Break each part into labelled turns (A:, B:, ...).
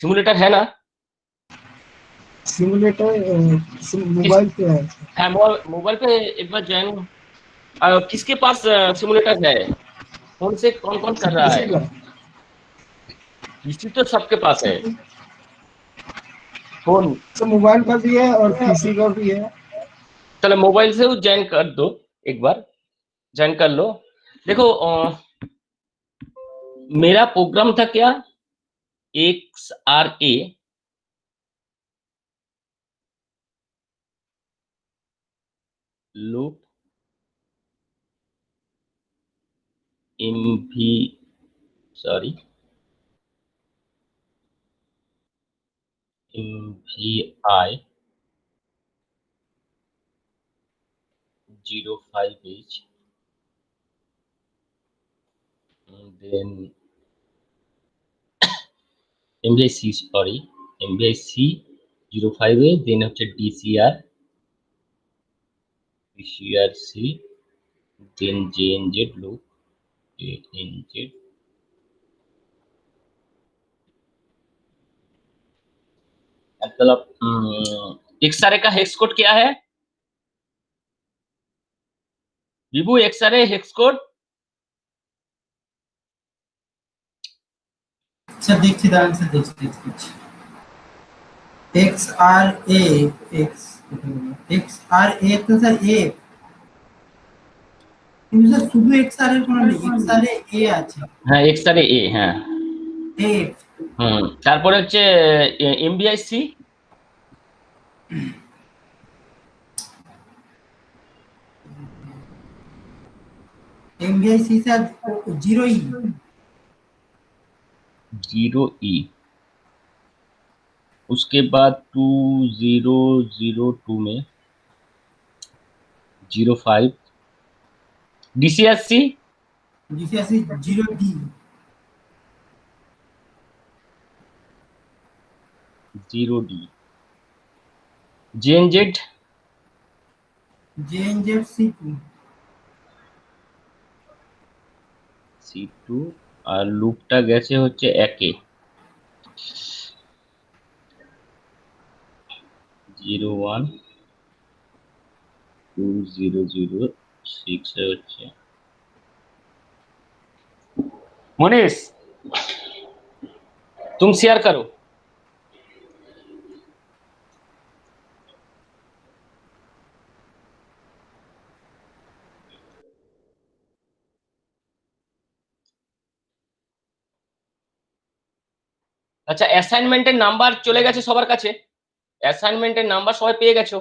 A: Simulator है ना?
B: Simulator
A: किस
B: मोबाइल पे है।
A: है? मोबाइल पे एक बार ज्वाइन। किसके पास सिमुलेटर है? कौन से कौन कौन कर रहा
B: किसी
A: है?
B: का
A: पीसी तो सबके पास है। फोन।
B: तो मोबाइल का भी है और पीसी का भी है।
A: चलो मोबाइल से ज्वाइन कर दो, एक बार ज्वाइन कर लो। देखो मेरा प्रोग्राम था क्या, XRA loop MV, sorry MVI 05H, then MVIC, sorry, MVIC 05H, then হচ্ছে DCRC, then JNZ loop, JNZ, मतलब XRA का हेक्स कोड क्या है? विभू XRA हेक्स कोड
C: স্যার দেখছি, দাঁড়ান স্যার, দেখছি। এক্স আর এ, এক্স আর এ তো স্যার এ, কিন্তু স্যার শুধু এক্স আর এর কোনো নেই, এক্স আর এ আছে,
A: হ্যাঁ XRA A, হ্যাঁ
C: এ
A: তারপরে হচ্ছে MVIC
C: एमबीआईसी স্যার 0E
A: 0E, उसके बाद 2002 में 05 DCRC
C: DCRC 0D
A: 0D JNZ
C: জেএনজেড C two
A: C2 আর লুপটা গেছে হচ্ছে একে 01 2006 হচ্ছে मनीष तुम शेयर करो। আচ্ছা অ্যাসাইনমেন্টের নাম্বার চলে গেছে সবার কাছে? অ্যাসাইনমেন্টের নাম্বার সবাই পেয়ে গেছো?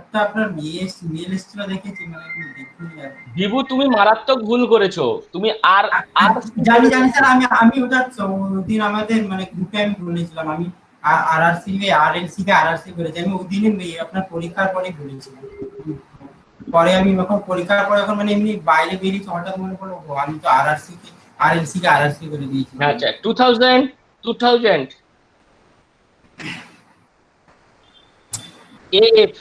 C: একটা আপনার মেল এসেছিল দেখেছি, মানে আমি দেখিনি আর
A: বিভু তুমি মারাত্মক ভুল করেছো, তুমি আর আর
C: জানি স্যার, আমি ওটা ওদিন আমাদের মানে গ্রুপে আমি বলেছিলাম, আমি আরআরসি আরএলসি কে আরআরসি করেছি, আমি ওদিনে আপনার পরীক্ষার পরে বলেছিলাম। পরে আমি যখন পরীক্ষার পরে এখন মানে এমনি বাইরে বেরিয়েছি, হঠাৎ মনে পড়লো আমি তো আরএলসি কে আরআরসি করে দিয়েছিলাম।
A: আচ্ছা 2000 AF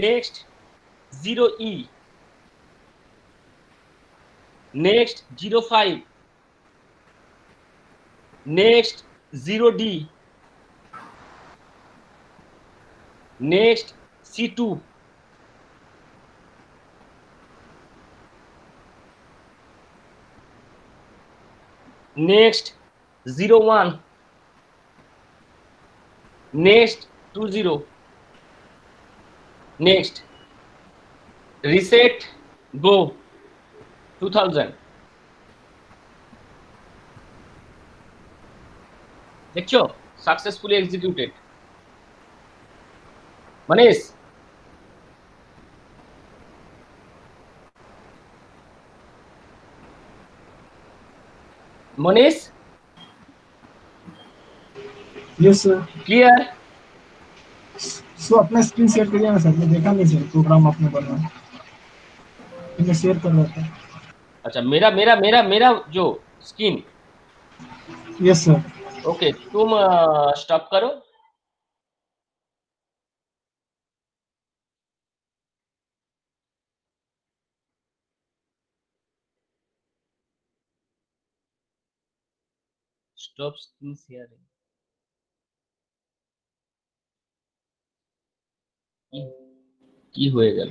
A: next 0E next 05 next 0D next C2 next 01 next 20 next reset go 2000 দেখছো সাকসেসফুলি এক্সিকিউটেড। মনীষ मनीष
B: यस सर।
A: क्लियर?
B: सो अपना स्क्रीन शेयर करिए ना सर, मैं देखा नहीं सर प्रोग्राम आपने बनाया, मैं शेयर कर रहा था।
A: अच्छा मेरा मेरा मेरा मेरा जो स्क्रीन,
B: यस सर।
A: ओके तुम स्टॉप करो। Stop screen sharing. কি হয়ে গেল?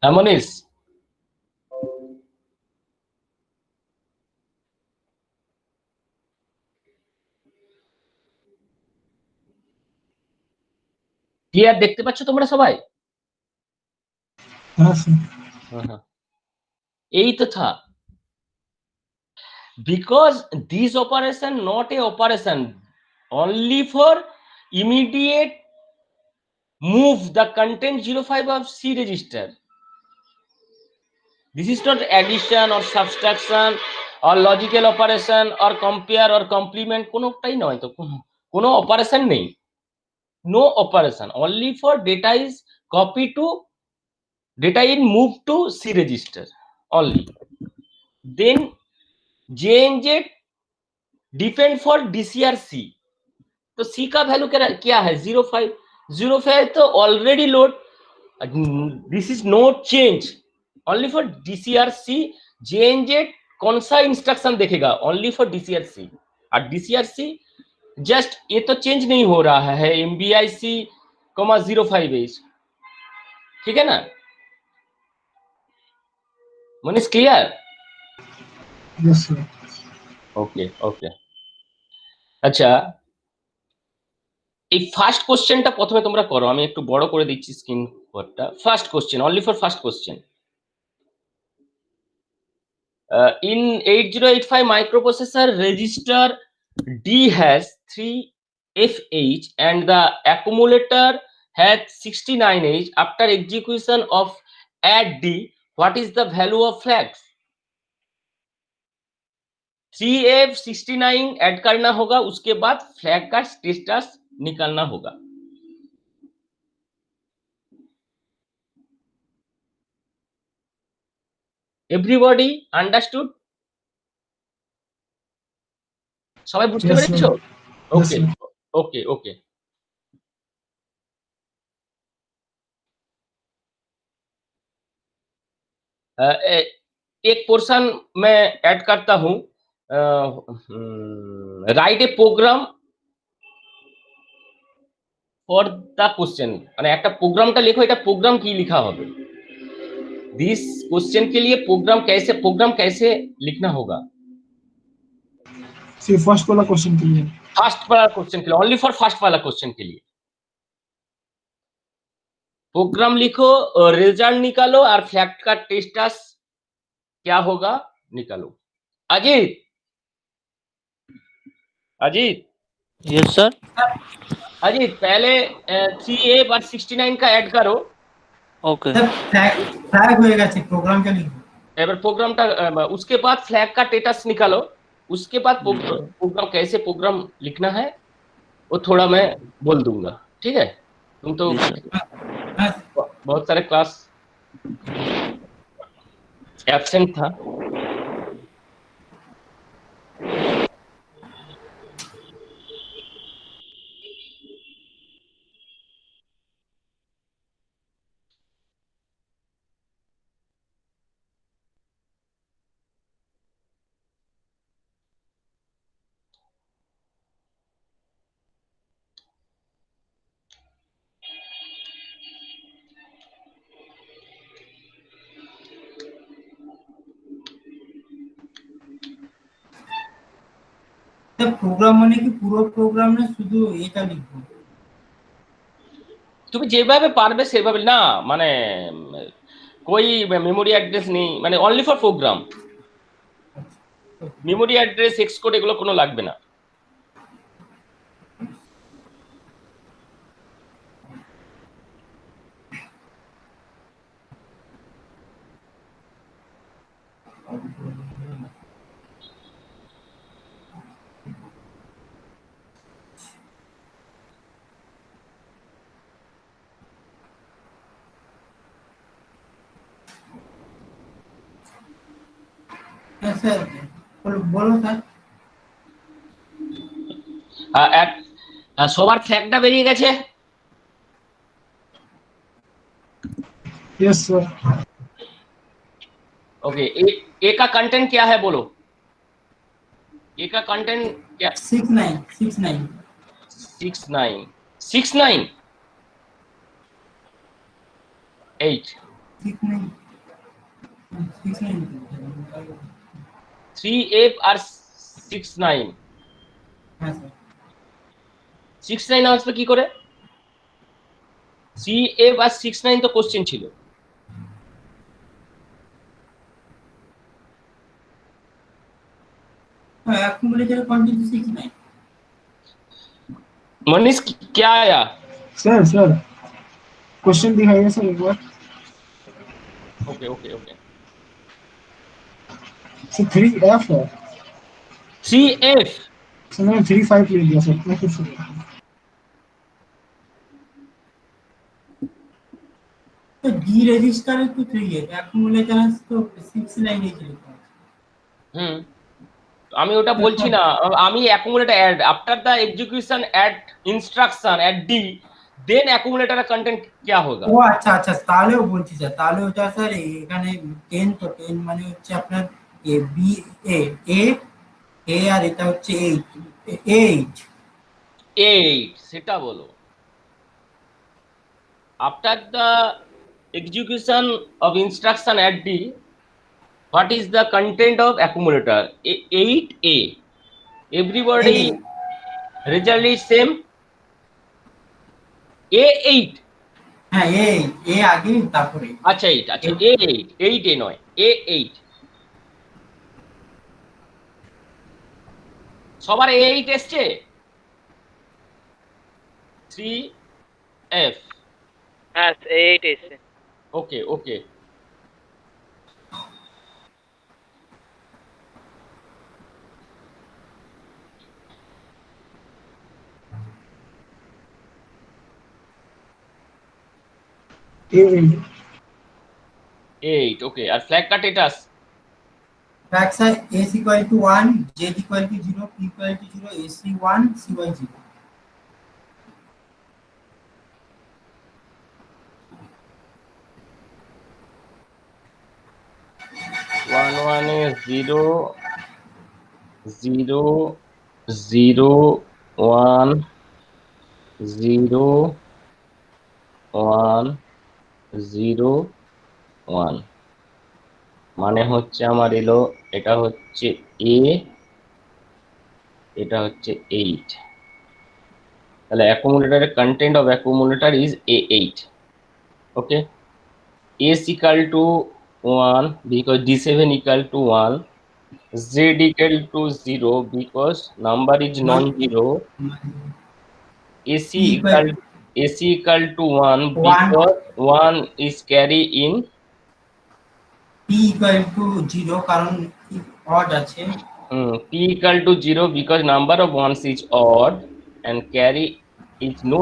A: মনীষ, ক্লিয়ার দেখতে পাচ্ছ তোমরা সবাই?
B: हाँ सर।
A: हाँ, यही तो था। Because this operation not a operation only for immediate move the content 05 of C register. This is not addition or subtraction or logical operation or compare or complement, কোনোটাই নয় তো, কোনো অপারেশন নেই, no operation, only for data is copy to data in move to C register only. Then JNZ depend for DCRC, तो C का value क्या है 05, 05 तो already load, this is no change, only for DCRC JNZ कौन सा instruction देखेगा, only for DCRC, और DCRC just ये तो चेंज नहीं हो रहा है MBIC, 05H, ठीक है ना Manish, clear?
B: Yes sir.
A: Okay okay, আচ্ছা এই ফার্স্ট কোশ্চেনটা প্রথমে তোমরা করো, আমি একটু বড় করে দিচ্ছি স্ক্রিন বোর্ডটা। First question, only for first question. In 8085 microprocessor, register D has 3FH and the accumulator has 69H. After execution of add D, what is the value of flags? 3F69 add करना होगा, उसके बाद flag का status निकालना होगा। Everybody understood? সবাই বুঝতে
B: Yes,
A: পেরেছো?
B: sir.
A: ওকে
B: Yes,
A: ওকে ওকে। एक पोर्शन मैं ऐड करता हूं, write a program for the question, মানে একটা প্রোগ্রামটা লেখো, এটা প্রোগ্রাম কি লেখা হবে, दिस क्वेश्चन के लिए प्रोग्राम कैसे लिखना होगा,
B: सी फर्स्ट वाला क्वेश्चन के लिए।
A: फर्स्ट वाला क्वेश्चन के लिए, ओनली फॉर फर्स्ट वाला क्वेश्चन के लिए प्रोग्राम लिखो, रिजल्ट निकालो और फैक्ट का टेस्टस क्या होगा निकालो। Ajit, Ajit,
D: yes sir.
A: अजीत पहले 3A और 69 का ऐड करो।
D: ओके
C: फ्लैग হয়ে গেছে, প্রোগ্রামটা লিখো।
A: এবার প্রোগ্রামটা उसके बाद फ्लैग का स्टेटस निकालो, उसके बाद प्रोग्राम कैसे प्रोग्राम लिखना है वो थोड़ा मैं बोल दूंगा, ठीक है? तुम तो बहुत सारे क्लास एब्सेंट था।
C: প্রোগ্রাম মানে কি পুরো প্রোগ্রাম না শুধু এটা লিখবো?
A: তুমি যেভাবে পারবে সেভাবে না, মানে कोई মেমোরি অ্যাড্রেস নেই, মানে only for program, memory address hex code এগুলো কোনো লাগবে না।
C: হ্যাঁ স্যার, বলো স্যার।
A: সবার ফ্যাক্টটা বেরিয়ে গেছে?
B: Yes sir.
A: ओके, ए का कंटेंट क्या है बोलो? ए का कंटेंट क्या?
C: 69 69
A: 69 69 8
C: 69 69
A: 3F আর 69
C: হ্যাঁ স্যার
A: 69 আসবে কি করে? 3F আর 69 তো কোশ্চেন ছিল।
C: অ্যাকুমুলেটর কন্টেন্ট 69
A: मनीष क्या आया?
B: सर सर क्वेश्चन दिखाइए सर एक बार।
A: Okay okay okay.
B: Sir 3F है
A: 3F
B: सर, मैंने 3-5 ले लिया सर, मैं फिर से
C: তো ডি রেজিস্টারে তো 3 অ্যাকুমুলেটর তো 69 এ লিখা আছে।
A: হুম, আমি ওটা বলছি না, আমি accumulator add after the execution at instruction at D then accumulator content क्या होगा?
C: ও আচ্ছা আচ্ছা, তাহলেও বলছি স্যার, তাহলে ওটা স্যার এখানে 10 তো 10 মানে হচ্ছে আপনার এ বি এ এ এ আর এটা হচ্ছে 8
A: 8 সেটা বলো। After the execution of instruction at D, what is the content of accumulator? 8A. Everybody result is same. A8.
C: হ্যাঁ এ আগে তারপরে
A: আচ্ছা 8, আচ্ছা A8, 8A নয় A8। সবার A8 এসছে? 3F।
D: হ্যাঁ 8 এসে।
A: ওকে ওকে।
B: A8
A: 8 ওকে। আর ফ্ল্যাগ কা status?
C: Fact sir s equal to 1 z equal to 0 p equal to 0 ac 1 cy 0
A: 1 is 0 0 0 1 0 1 0 1 মানে হচ্ছে আমার এলো, এটা হচ্ছে এ, এটা হচ্ছে 8। তাহলে অ্যাকুমুলেটরের content of accumulator is A8। Okay, S equal to 1 because D7 equal to 1, Z equal to 0 because number is non-zero, AC equal to 1 because 1 is carry in,
C: p equal to 0 কারণ অড আছে
A: P equal to 0 because number of ones is odd and carry is no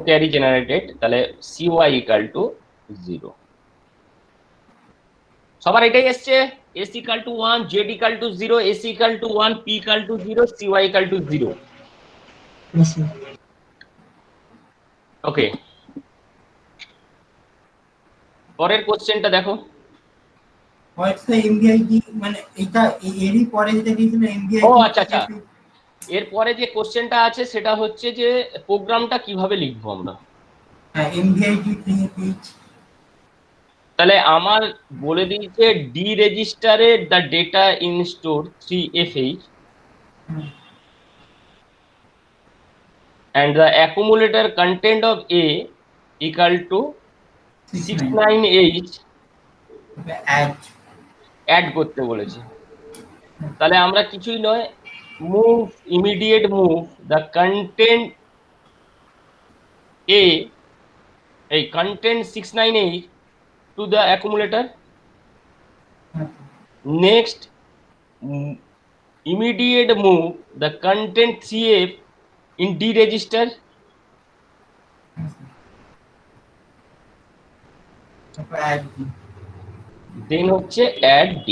A: carry generated, তাহলে CY equal to 0। সবার এটাই এসছে, S equal to 1, Z equal to 0, AC equal to 1, P equal to 0, CY equal to 0।
B: Yes sir.
A: Okay, পরের কোশ্চেনটা দেখো।
C: হয়তো এমবিআইডি মানে এটা এরই পরে যেটা দিয়েছিল এমবিআইডি।
A: ও আচ্ছা আচ্ছা, এরপরে যে কোশ্চেনটা আছে সেটা হচ্ছে যে প্রোগ্রামটা কিভাবে লিখবো আমরা।
C: হ্যাঁ এমবিআইডি 3FH।
A: তাহলে আমার বলে দিয়েছে ডি রেজিস্টারে the data in store 3FH and the accumulator content of A equal to 69H add করতে বলেছে। তাহলে আমরা কিছুই নয়, move immediate move the content A, এই content 698 to the accumulator. Next immediate move the content 3F in D register, then হচ্ছে add D।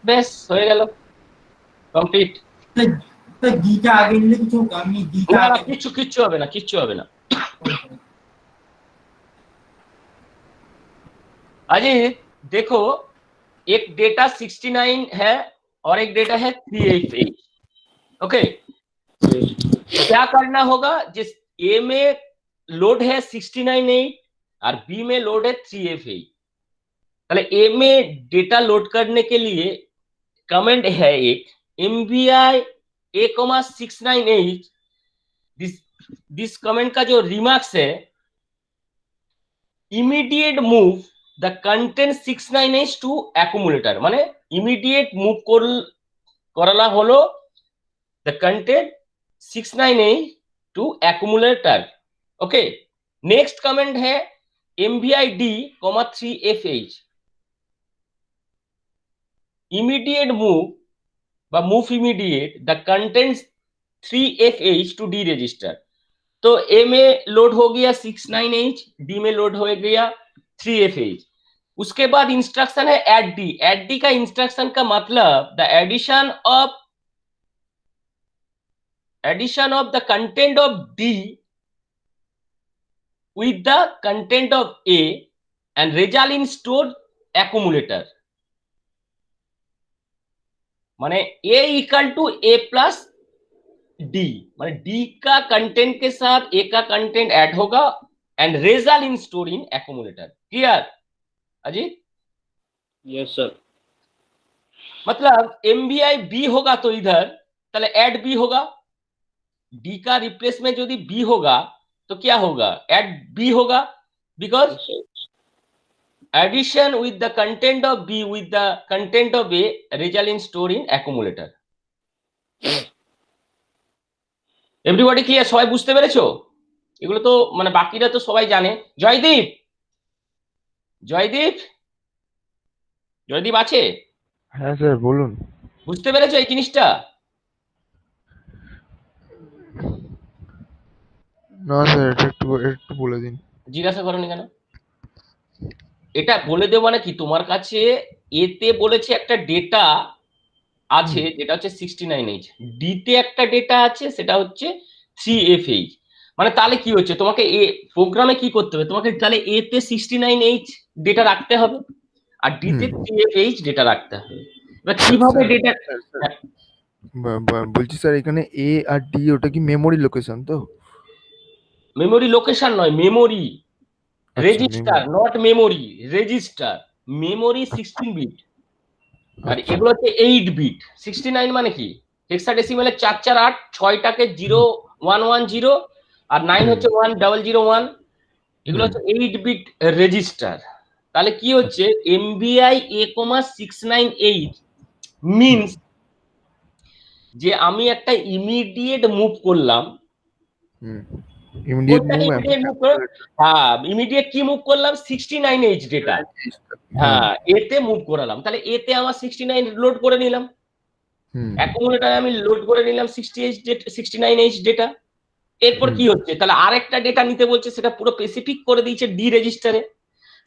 A: বেশ হয়ে গেল। কমপ্লিট।
C: तो डी का आगे निले কিছু আমি डी का
A: না
C: आगे
A: কিচ্ছু হবে না, কিচ্ছু হবে না। अजीत देखो, एक डेटा 69 है और एक डेटा है 388। ओके, क्या करना होगा, जिस ए में लोड है 69A और बी में लोड है 3FA। তাহলে ए में डेटा लोड करने के लिए कमेंट है एक MVI A,69H। दिस कमेंट का जो रिमार्क्स है, immediate move the content 69H to accumulator, মানে ইমিডিয়েট মুভ করালা হলো the content 69H to accumulator. Okay, next comment है MVI D, 3FH। Immediate move বা move immediate the content 3FH to D register. तो A में load हो गया 69H, D में लोड हो गया 3FH। उसके बाद इंस्ट्रक्शन है ऐड डी। ऐड डी का इंस्ट्रक्शन का मतलब the addition of the content of D with the content of A and result in stored accumulator। माने A equal to A plus D, माने डी का content के साथ A का content add होगा and result in stored in accumulator। Clear Ajit?
E: Yes sir.
A: मतलब MVI B होगा तो इधर ताहले ऐड B होगा, डी का रिप्लेसमेंट यदि B होगा तो क्या होगा, ऐड B होगा, because addition with the content of B with the content of A result in store in accumulator। Everybody clear? সবাই বুঝতে পেরেছো? এগুলো তো মানে বাকিরা তো সবাই জানে। জয়দীপ, জয়দীপ, জয়দীপ আছে?
F: হ্যাঁ স্যার বলুন।
A: বুঝতে পেরেছো এই জিনিসটা?
F: না স্যার, এটা একটু বলে দিন।
A: জিজ্ঞাসা করনি কেন? এটা বলে দেবো মানে কি, তোমার কাছে এতে বলেছে একটা ডেটা আছে যেটা হচ্ছে 69H, ডিতে একটা ডেটা আছে সেটা হচ্ছে 3FH। মানে তাহলে কি হচ্ছে, তোমাকে এ প্রোগ্রামে কি করতে হবে, তোমাকে তাহলে এতে 69H ডেটা রাখতে হবে আর ডিতে 3FH ডেটা রাখতে হবে। এবার কিভাবে ডেটা,
F: বলছি স্যার এখানে এ আর ডি ওটা কি মেমোরি লোকেশন? তো
A: মেমোরি লোকেশন নয়, memory register, not memory register. Memory 16 bit আর এগুলো হচ্ছে 8 বিট। 69 মানে কি, হেক্সাডেসিমালে 448, 6টাকে 0110 আর 9 হচ্ছে 1001। এগুলো হচ্ছে 8 বিট রেজিস্টার। তাহলে কি হচ্ছে, MVI A,69H মিন্স যে আমি একটা ইমিডিয়েট মুভ করলাম। ইমিডিয়েট কি মুভ করলাম, 69H ডেটা, হ্যাঁ এতে মুভ করালাম। তাহলে এতে আমার 69 লোড করে নিলাম, অ্যাকুমুলেটরে আমি লোড করে নিলাম 69H ডেটা। এরপর কি হচ্ছে, তাহলে আরেকটা ডেটা নিতে বলছে, সেটা পুরো স্পেসিফিক করে দিয়েছে ডি রেজিস্টারে।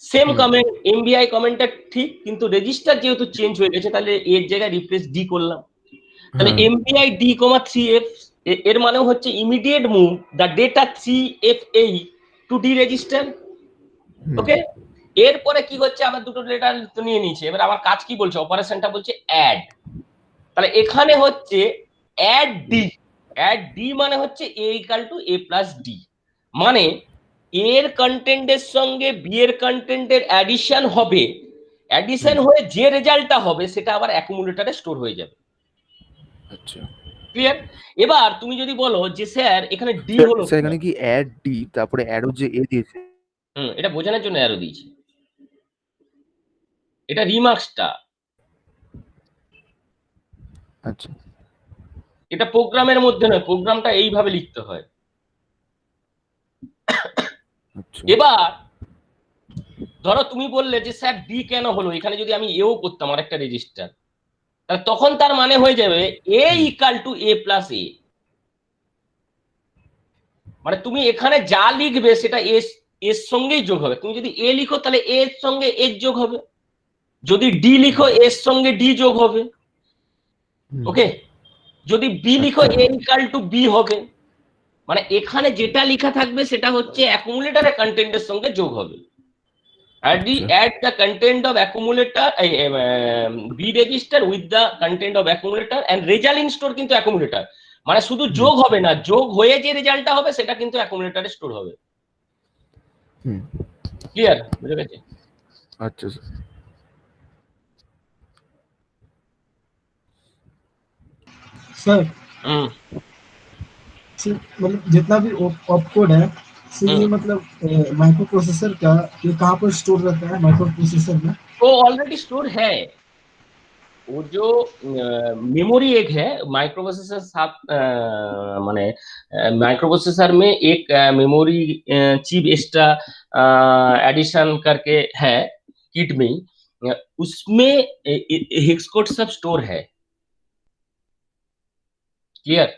A: সেম কমেন্ট MVI কমেন্টটা ঠিক, কিন্তু রেজিস্টার যেহেতু চেঞ্জ হয়ে গেছে তাহলে এর জায়গায় রিপ্লেস ডি করলাম। তাহলে MVI D, 3F এর মানে হচ্ছে immediate move the data 3FH to D register. Okay, এরপরে কি হচ্ছে, আবার দুটো ডেটা তো নিয়ে নিয়েছে। এবার আমার কাজ কি বলছে, অপারেশনটা বলছে অ্যাড। তাহলে এখানে হচ্ছে অ্যাড ডি। অ্যাড ডি মানে হচ্ছে A equal to A plus D, মানে এর কন্টেন্টের সঙ্গে বি এর কন্টেন্টের অ্যাডিশন হবে, অ্যাডিশন হয়ে যে রেজাল্টটা হবে সেটা আবার অ্যাকুমুলেটরে স্টোর হয়ে যাবে।
F: আচ্ছা
A: ক্লিয়ার? এবার তুমি যদি বলো যে স্যার এখানে ডি হলো,
F: স্যার এখানে কি অ্যাড ডি তারপরে অ্যারো যে এ দিয়েছে,
A: এটা বোঝানোর জন্য অ্যারো দিয়েছি, এটা রিমার্কসটা।
F: আচ্ছা
A: এটা প্রোগ্রামের মধ্যে নয়, প্রোগ্রামটা এইভাবে লিখতে হয়।
F: আচ্ছা
A: এবার ধরো তুমি বললে যে স্যার ডি কেন হলো, এখানে যদি আমি এও করতাম আর একটা রেজিস্টার, তাহলে তখন তার মানে হয়ে যাবে A equal to A plus A। মানে তুমি এখানে যা লিখবে সেটা এর সঙ্গেই যোগ হবে। তুমি যদি A লিখো তাহলে A এর সঙ্গে এর যোগ হবে, যদি ডি লিখো এর সঙ্গে ডি যোগ হবে। ওকে, যদি বি লিখো এ ইকুয়াল টু বি হবে, মানে এখানে যেটা লেখা থাকবে সেটা হচ্ছে অ্যাকুমুলেটরের কন্টেন্টের সঙ্গে যোগ হবে। add the content of accumulator b register with the content of accumulator and result in store কিন্তু accumulator, মানে শুধু যোগ হবে না, যোগ হয়ে যে রেজাল্টটা হবে সেটা কিন্তু accumulator-এ স্টোর হবে। ক্লিয়ার? বুঝে গেছে?
F: আচ্ছা
B: सर
A: হুম।
B: मतलब जितना भी ऑप कोड है सर, ये मतलब माइक्रो प्रोसेसर का ये कहाँ पर स्टोर रहता है माइक्रो प्रोसेसर में?
A: वो ऑलरेडी स्टोर है, वो जो मेमोरी एक है माइक्रो प्रोसेसर साथ माने माइक्रो प्रोसेसर में एक मेमोरी चिप एक्स्ट्रा एडिशन करके है किट में ही, उसमें हेक्स कोड सब स्टोर है। क्लियर?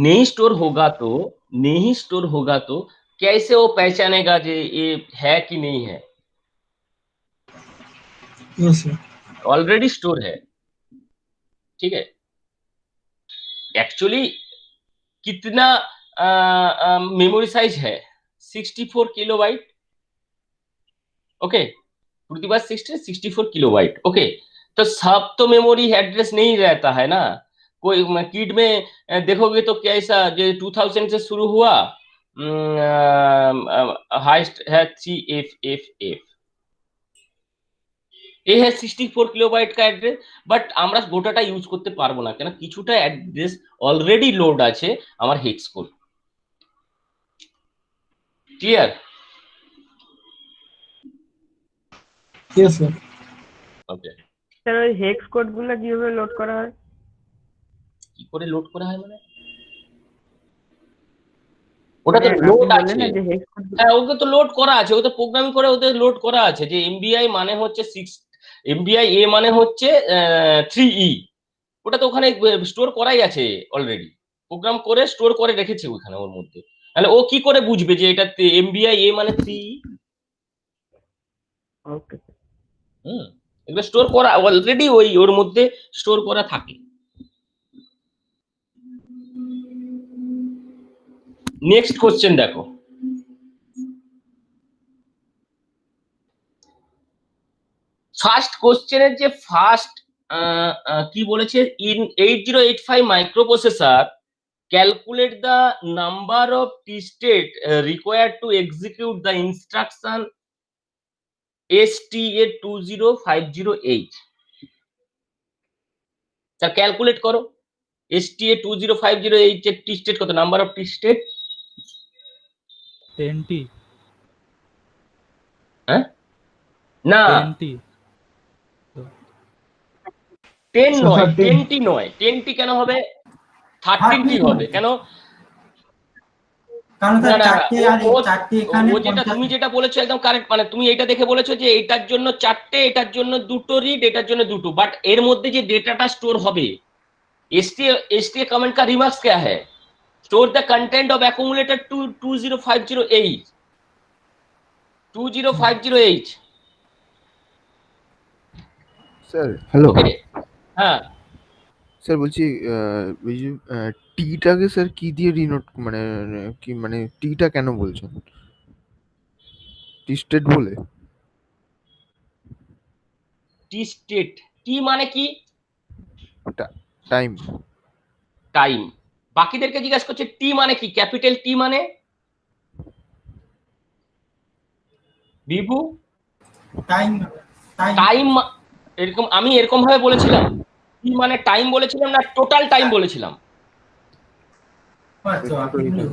A: नहीं स्टोर होगा तो कैसे वो पहचानेगा कि ये है कि नहीं है?
B: Yes sir.
A: ऑलरेडी स्टोर है, ठीक है। एक्चुअली कितना मेमोरी साइज है? 64 kilobyte. Okay, to the power 64 kilobyte. Okay, तो सब तो मेमोरी एड्रेस नहीं रहता है ना, कोई किट में देखोगे तो कैसा जो 2000 से शुरू हुआ, हाइस्ट है 3FFF, ये है 64 কিলোবাইট का অ্যাড্রেস। বাট আমরা গোটাটা ইউজ করতে পারবো না, কেন কিছুটা অ্যাড্রেস অলরেডি লোড আছে আমার hex code. Clear?
B: Yes sir.
A: Okay,
D: sir ওই হেক্স কোড গুলো কিভাবে লোড করা হয়?
A: কি করে লোড করা হয় মানে ওটা তো
D: আপনি
A: লোড
D: বললেন
A: আছে।
D: না যে হেক্স কোড।
A: হ্যাঁ, ওকে তো লোড করা আছে, ওকে প্রোগ্রামিং করে ওদের লোড করা আছে যে এমবিআই মানে হচ্ছে 6, এমবিআই এ মানে হচ্ছে 3E, ওটা তো ওখানে স্টোর করাই আছে অলরেডি, প্রোগ্রাম করে স্টোর করে রেখেছে ওখানে ওর মধ্যে। তাহলে ও কি করে বুঝবে যে এটা এমবিআই এ মানে 3E?
D: ওকে।
A: এগুলো স্টোর করা অলরেডি ওর মধ্যে স্টোর করা থাকে। নেক্সট কোশ্চেন দেখো, ফার্স্ট কোশ্চেনের যে ফার্স্ট কি বলেছে, in 8085 microprocessor calculate the number of T state required to execute the instruction STA20508। Sir calculate করো STA20508 এর টি স্টেট কত, number of T state?
G: 10T।
A: হ্যাঁ না
G: 10T
A: 10 নয়,
B: স্যার, 10
A: 10T নয়, 10T কেন হবে? 13T হবে কেন?
C: কারণ
A: না
C: স্যার
A: না,
C: চারটে আর এই চারটে এখানে
A: ও যেটা তুমি যেটা বলেছো একদম কারেক্ট, মানে তুমি এটা দেখে বলেছো যে এটার জন্য 4টে, এটার জন্য 2টো রিড, এটার জন্য 2টো, বাট এর মধ্যে যে ডেটাটা স্টোর হবে STA कमेंट का रिमार्क्स क्या है? Store the content of accumulator 20508 20508।
F: Sir hello.
A: Okay, হ্যাঁ
F: স্যার বলছি ওই যে টিটাকে স্যার কি দিয়ে ডিনোট মানে কি মানে টিটা কেন বলছেন? টি স্টেট বলে?
A: টি স্টেট, টি মানে কি?
F: টাইম।
A: টাইম। বাকিদেরকে জিজ্ঞাসা করছে টি মানে কি, ক্যাপিটাল টি মানে? বিভু
C: টাইম
A: টাইম এরকম আমি এরকম ভাবে বলেছিলাম, টি মানে টাইম বলেছিলাম না টোটাল টাইম বলেছিলাম?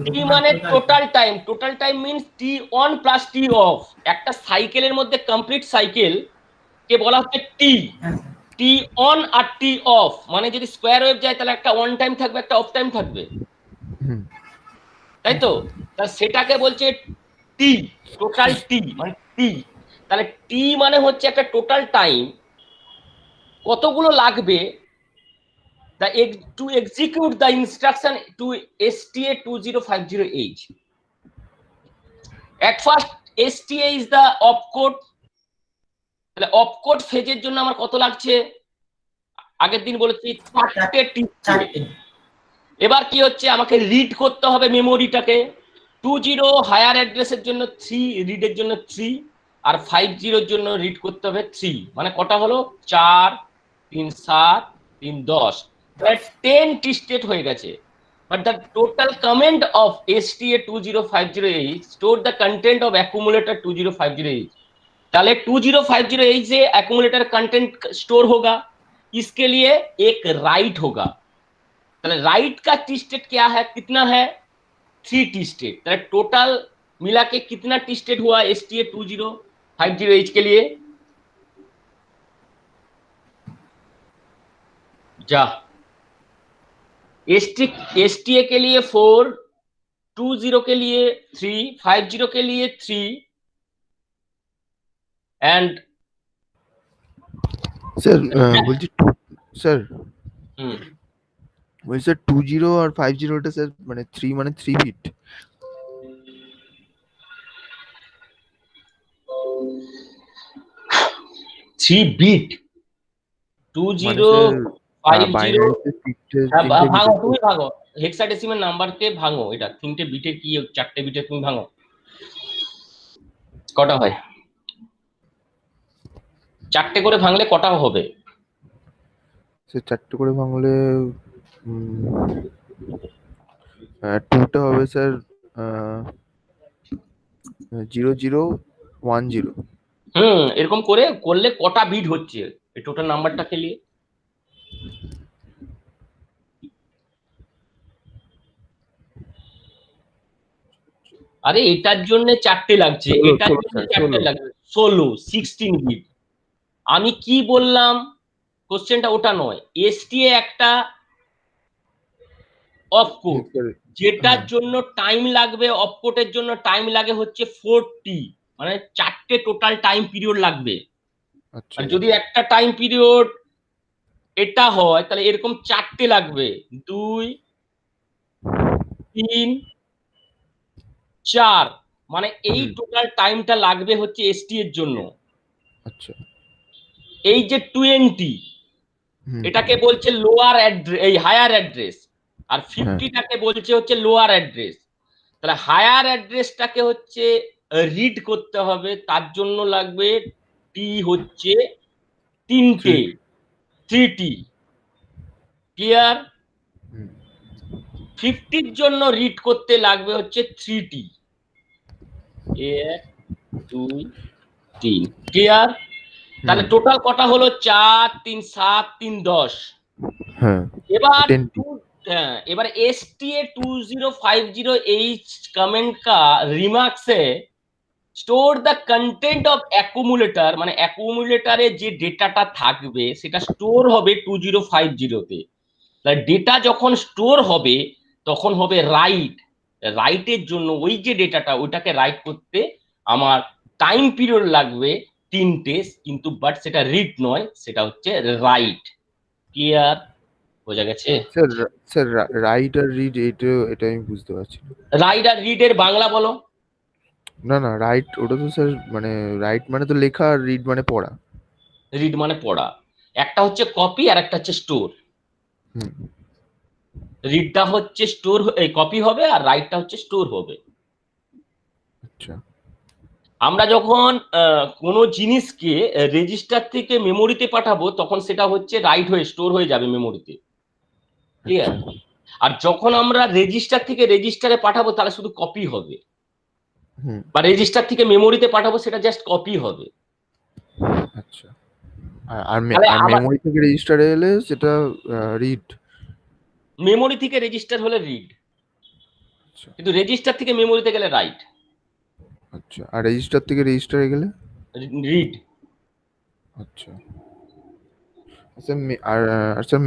A: টি মানে total time, total time means T on plus T of. একটা সাইকেলের মধ্যে কমপ্লিট সাইকেল কে বলা হচ্ছে টি। টি অন আর টি অফ, মানে যদি স্কোয়ার ওয়েভ যায় তাহলে একটা অন টাইম থাকবে, একটা অফ টাইম থাকবে, তাই তো? তাহলে সেটাকে বলছে টি, টোটাল টি মানে টি। তাহলে টি মানে হচ্ছে একটা টোটাল টাইম কতগুলো লাগবে to execute the instruction to STA20508. At first STA is the opcode, তাহলে opcode ফেজের জন্য আমার কত লাগছে? আগের দিন বলেছি 4টে টি স্টেট।
C: চারটে।
A: এবার কি হচ্ছে, আমাকে রিড করতে হবে মেমোরিটাকে। 20 হায়ার অ্যাড্রেসের জন্য 3, রিডের জন্য 3, আর 50 জন্য রিড করতে হবে 3। মানে কটা হলো, 4, 3, 7, 3, 10, 10টি স্টেট হয়ে গেছে। But the total comment of STA 2050H store the content of accumulator 2050H। ताले 2050H से accumulator content store होगा, इसके लिए एक राइट होगा। ताले राइट का टी स्टेट क्या है, कितना है, 3 टी स्टेट। ताले टोटल मिला के कितना टी स्टेट हुआ STA 2050H के लिए, जा STA के लिए 4, 20 के लिए 3, 50 के लिए 3 एंड
F: স্যার বলছি স্যার
A: हम्म
F: বলছি স্যার 20 আর 50 স্যার মানে 3 মানে 3 বিট।
A: 3 বিট,
F: মানে
A: 20
F: স্যার
A: 50।
F: বাইনারিতে
A: হ্যাঁ,
F: তিনটে
A: ভাঙো,
F: বিট।
A: তুমি ভাঙো হেক্সাডেসিমাল নাম্বারকে ভাঙো, এটা 3টে বিটে কি 4টে বিটে তুমি ভাঙো, কটা হয়? 4টে করে ভাঙলে কটা হবে?
F: স্যার 4টে করে ভাঙলে 2টা হবে স্যার 0010।
A: এরকম করে করলে কটা বিট হচ্ছে এই টোটাল নাম্বারটাকে নিয়ে? আরে এটার জন্য 4টে লাগছে,
F: 16,
A: এটার জন্য 4টে
F: 16
A: লাগছে, 16 বিট। আমি কি বললাম, কোশ্চেনটা ওটা নয়। এসটিএ একটা অফকোড, যেটার জন্য টাইম লাগবে, অফকোডের জন্য টাইম লাগে হচ্ছে 40, মানে 4টে টোটাল টাইম পিরিয়ড লাগবে।
F: আচ্ছা
A: আর যদি একটা টাইম পিরিয়ড এটা হয় তাহলে এরকম 4টে লাগবে, 2, 3, 4, মানে এই টোটাল টাইমটা লাগবে হচ্ছে এসটি এর জন্য।
F: আচ্ছা
A: এই যে 20 এটাকে বলছে লোয়ার অ্যাড্রেস, এই হায়ার অ্যাড্রেস, আর 50টাকে বলছে হচ্ছে লোয়ার অ্যাড্রেস। তাহলে হায়ার অ্যাড্রেসটাকে হচ্ছে রিড করতে হবে, তার জন্য লাগবে টি হচ্ছে 3টে, 3টি। ক্লিয়ার? 50র জন্য রিড করতে লাগবে হচ্ছে 3টি, 1, 2, 3। ক্লিয়ার? তাহলে টোটাল কটা হলো, 4, 3, 7, 3, 10।
F: হ্যাঁ
A: এবার
F: 10টি।
A: एबार STA 2050H कमेंट का रिमार्क से store the content of accumulator, মানে অ্যাকুমুলেটরে যে ডেটাটা থাকবে সেটা স্টোর হবে 2050-তে। তাহলে ডেটা যখন স্টোর হবে তখন হবে রাইট। রাইটের জন্য ওই যে ডেটাটা ওইটাকে রাইট করতে আমার টাইম পিরিয়ড লাগবে 3টে, কিন্তু বাট সেটা রিড নয়, সেটা হচ্ছে রাইট। ক্লিয়ার? বোঝা গেছে?
F: স্যার স্যার রাইট আর রিড এটা আমি বুঝতে পারছি না।
A: রাইট আর রিড এর বাংলা বলো।
F: না না রাইট ওটা তো স্যার মানে রাইট মানে তো লেখা আর রিড মানে পড়া।
A: রিড মানে পড়া, একটা হচ্ছে কপি আর একটা হচ্ছে স্টোর। রিডটা হচ্ছে স্টোর, এই কপি হবে, আর রাইটটা হচ্ছে স্টোর হবে।
F: আচ্ছা
A: আমরা যখন কোনো জিনিসকে রেজিস্টার থেকে মেমোরিতে পাঠাবো তখন সেটা হচ্ছে রাইট হয়ে স্টোর হয়ে যাবে মেমোরিতে। ক্লিয়ার? আর যখন আমরা রেজিস্টার থেকে রেজিস্টারে পাঠাবো তাহলে শুধু কপি হবে, বা রেজিস্টার থেকে মেমোরিতে পাঠাবো সেটা জাস্ট কপি হবে।
F: আচ্ছা আর মেমোরি থেকে রেজিস্টারে এলে সেটা রিড।
A: মেমোরি থেকে রেজিস্টার হলে রিড, কিন্তু রেজিস্টার থেকে মেমোরিতে গেলে রাইট।
F: আচ্ছা আর রেজিস্টার থেকে রেজিস্টারে গেলে
A: রিড।
F: আচ্ছা আচ্ছা আর স্যার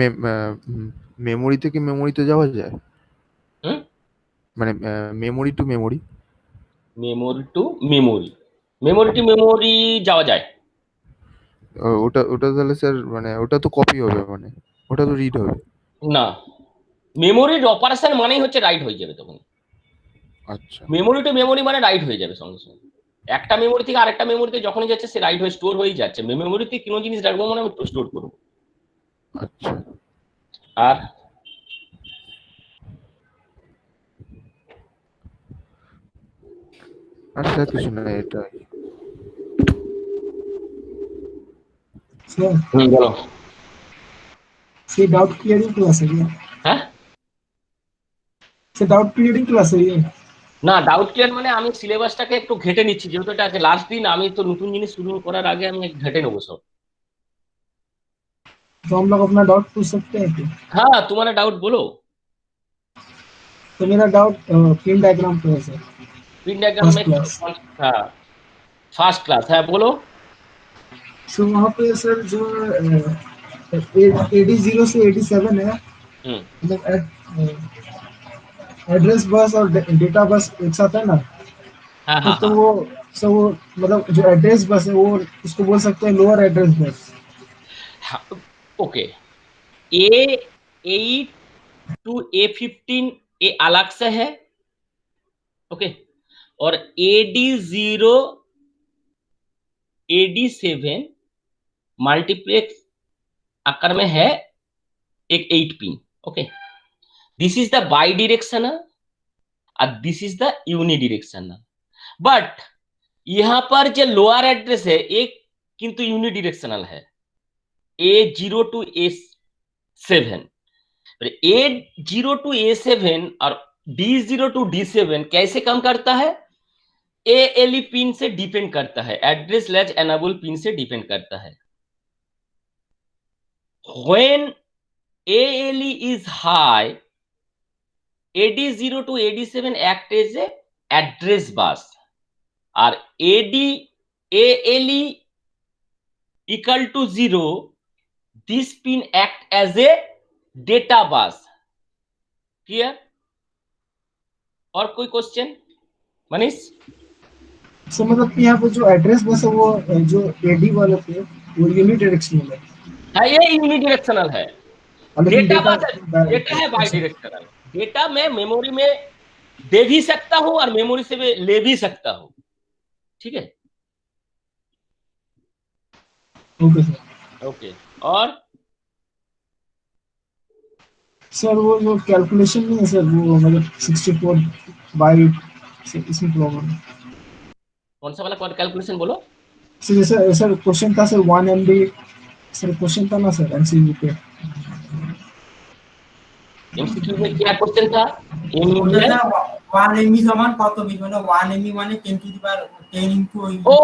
F: মেমোরি থেকে মেমোরিতে যাওয়া যায়? মানে memory two memory?
A: Memory two memory, memory two memory যাওয়া যায়।
F: ওটা ওটা তাহলে স্যার মানে ওটা তো কপি হবে, মানে ওটা তো রিড হবে
A: না, মেমোরির অপারেশন মানেই হচ্ছে রাইট হয়ে যাবে তখন।
F: আচ্ছা
A: মেমোরি টু মেমোরি মানে রাইট হয়ে যাবে সঙ্গে সঙ্গে। একটা মেমোরি থেকে আরেকটা মেমোরিতে যখনই যাচ্ছে সে রাইট হয়ে স্টোর হয়ে যাচ্ছে। মেমোরিতে কোনো জিনিস রাখবো মানে আমি স্টোর করবো।
F: আচ্ছা
A: আর
F: আর স্যার কিছু না, এটা
B: सर
A: বলো।
B: से डाउट क्लियरिंग क्लास है ये,
A: হ্যাঁ,
B: से डाउट क्लियरिंग क्लास है ये।
A: না ডাউট ক্লিয়ার মানে আমি সিলেবাসটাকে একটু ঘেটে নিচ্ছি, যেহেতু এটা আজকে লাস্ট দিন, আমি তো নতুন জিনিস শুরু করার আগে আমি ঘেটে নেবো সব।
B: तो हम लोग अपना डाउट पूछ सकते हैं क्या?
A: হ্যাঁ, তোমার ডাউট বলো।
B: तो मेरा डाउट पिन डायग्राम पे है सर,
A: पिन डायग्राम
B: फर्स्ट
A: में
B: क्लास।
A: हाँ फार्स्ट क्लास है, बोलो।
B: सो वहाँ पे सर जो एडी 0 से एडी 7 है,
A: हम्म,
B: मतलब एड्रेस बस और डेटा बस एक साथ है ना,
A: हाँ
B: तो
A: हाँ हाँ
B: वो सो वो मतलब जो एड्रेस बस है वो उसको बोल सकते हैं लोअर एड्रेस बस।
A: हाँ, ओके। A8 टू A15 ये अलग से है, ओके। और AD0 AD7 मल्टीप्लेक्स आकार में है एक 8 pin, okay. This is the bidirectional और this is the unidirectional. But यहाँ पर जो लोअर एड्रेस है एक किंतु यूनि डिरेक्शनल है, A0 to A7। A0 to A7 और D0 टू D7 कैसे काम करता है? ALE पिन से डिपेंड करता है, एड्रेस लैच एनेबल पिन से डिपेंड करता है। When ALE is high, AD0 to AD7 act as a address bus, और ALE equal to 0, this pin act as a data bus। Clear? और कोई question Manish?
B: सो मतलब यहाँ पे जो एड्रेस बस है वो जो एडी वाले थे वो यूनिडायरेक्शनल है,
A: हाँ, ये यूनिडायरेक्शनल है।
B: लेकिन
A: डेटा
B: डेटा
A: बस है, डेटा है बाई डायरेक्शनल। डेटा में मेमोरी में दे भी सकता हूं और मेमोरी से भी ले भी सकता हूं, ठीक है।
B: Okay sir.
A: ओके, और
B: सर वो जो कैलकुलेशन नहीं है सर, वो मतलब 64 बाइट इसमें प्रॉब्लम है।
A: कौन सा वाला कैलकुलेशन बोलो।
B: सर जैसे सर क्वेश्चन था सर 1 एमबी, सर क्वेश्चन था ना सर एमसीक्यू पे,
A: एमसीक्यू में क्या क्वेश्चन था?
C: ওটা
A: एमबी।
C: স্যার 1 এমবি সমান কত বিট, মানে 1 এমবি মানে 10 টু দি পাওয়ার 10 ইনটু
A: ओ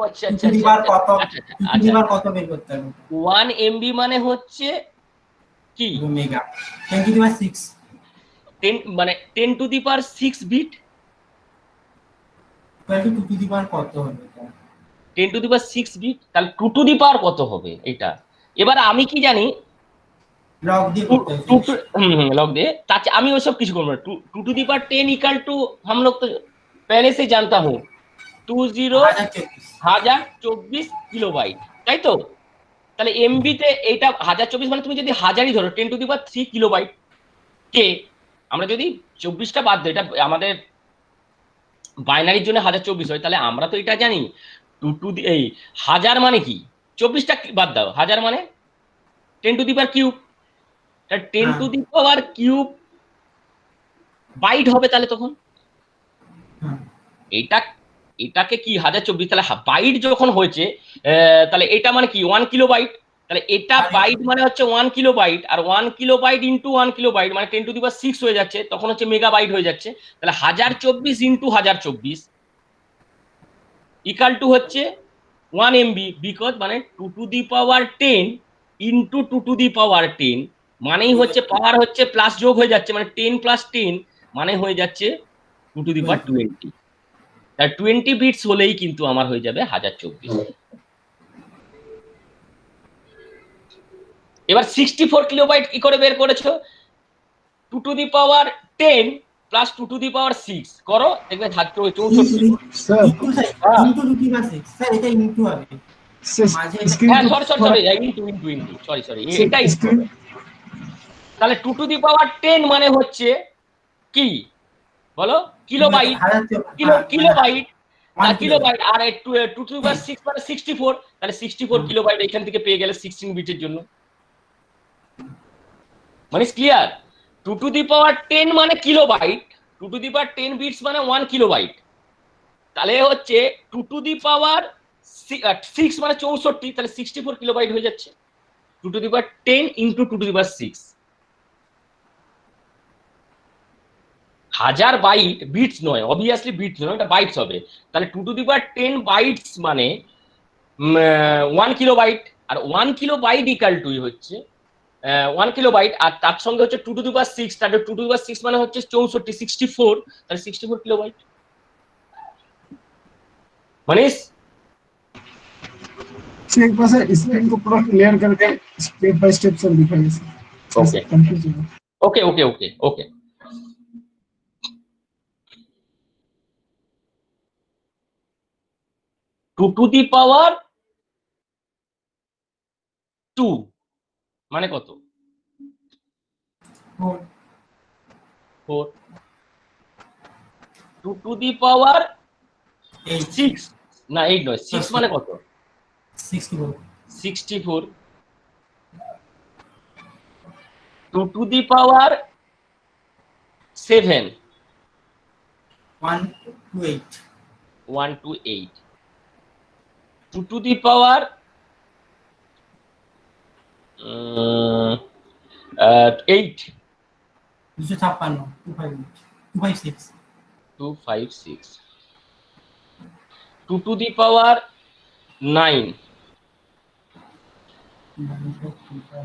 A: अच्छा
C: টু
A: अच्छा
C: দি
A: अच्छा
C: পাওয়ার
A: अच्छा
C: কত,
A: अच्छा
C: টু দি
A: अच्छा
C: পাওয়ার কত বের করতে হবে
A: 1 এমবি মানে হচ্ছে কি
C: মেগা 10 টু দি পাওয়ার 6
A: 10 মানে 10 টু দি পাওয়ার 6 বিট।
C: তাহলে 2 টু দি পাওয়ার কত হবে?
A: 10 টু দি পাওয়ার 6 বিট, তাহলে 2 টু দি পাওয়ার কত হবে এটা। এবার আমি কি জানি
C: লগ দিয়ে করতে হবে।
A: लॉग दे ताकि আমি ওসব কিছু করব না। 2 to the power 10 equal to हम लोग तो पहले से जानता हूँ 2024 কিলোবাইট, তাই তো? তাহলে এমবি তে এটা 1024 মানে তুমি যদি হাজারই ধরো 10 টু দি পাওয়ার 3 কিলোবাইট কে, আমরা যদি 24টা বাদ দিই, এটা আমাদের বাইনারির জন্য 1024 হয়, তাহলে আমরা তো এটা জানি 2 টু দি এই হাজার মানে কি 24টা বাদ দাও, হাজার মানে 10 to the power cube, 10 to the power cube byte হবে। তাহলে তখন এটা এটাকে কি 1024, তাহলে বাইট যখন হয়েছে তাহলে এটা মানে কি 1 কিলো বাইট, তাহলে এটা বাইট মানে হচ্ছে 1 কিলো বাইট, আর 1 kilo byte into 1 kilo byte মানে 10 টু দি পাওয়ার 6 হয়ে যাচ্ছে, তখন হচ্ছে মেগাবাইট হয়ে যাচ্ছে। তাহলে 1024 ইন্টু 1024 ইকুয়াল টু হচ্ছে 1 এমবি, বিকজ মানে 2 to the power 10 into 2 to the power 10 মানেই হচ্ছে পাওয়ার হচ্ছে প্লাস যোগ হয়ে যাচ্ছে, মানে 10 প্লাস 10 মানে হয়ে যাচ্ছে 2 টু দি পাওয়ার 20। তার 20 বিটস হলেই কিন্তু আমার হয়ে যাবে 1024। এবার 64 কিলোবাইট কি করে বের করেছো? 2 to the power 10 plus 2 to the power 6 করো, দেখবে 64।
B: Sir
C: into 2 to the power 6 sir এটা ইনটু হবে মাঝে
B: स्क्रीन
A: হ্যাঁ সরি ইনটু সরি এটাই। তাহলে 2 টু দি পাওয়ার 10 মানে হচ্ছে কি বলো? কিলোবাইট, কিলোবাইট আর কিলোবাইট, আর 2 টু দি পাওয়ার 6 মানে 64, তাহলে 64 কিলোবাইট এখান থেকে পেয়ে গেলে 16 বিটের জন্য। মানে ক্লিয়ার? 2 টু দি পাওয়ার 10 মানে kilobyte, 2 to the power 10 bits মানে 1 কিলোবাইট। তাহলে হচ্ছে 2 টু দি পাওয়ার 6 মানে 64, তাহলে 64 কিলোবাইট হয়ে যাচ্ছে। 2 to the power 10 into 2 to the power 6, 1000 byte, bits নয়, অবভিয়াসলি বিটস নয়, এটা বাইটস হবে। তাহলে 2 টু দি পাওয়ার 10 বাইটস মানে 1 কিলোবাইট, আর 1 কিলোবাইট ইকাল টু হচ্ছে 1 কিলোবাইট, আর তার সঙ্গে হচ্ছে 2 টু দি পাওয়ার 6, তাহলে 2 টু দি পাওয়ার 6 মানে হচ্ছে 64, 64, তাহলে 64 কিলোবাইট। মানে
B: सर एक बार सर स्क्रीन को पूरा क्लियर करके स्टेप बाय स्टेप सर दिखाइए सर।
A: ओके
B: कंफ्यूज है।
A: Okay okay okay okay. Two to the power 2 মানে কত?
C: 4
A: 4। 2 টু দি পাওয়ার
C: 8
A: 6, না 8 নয়, 6 মানে কত?
C: 64
A: 64। 2 to the power 7,
C: 1 to 8
A: 1 to 8। 2 to the power 8,
C: 256 256
A: 256। 2 to the power 9,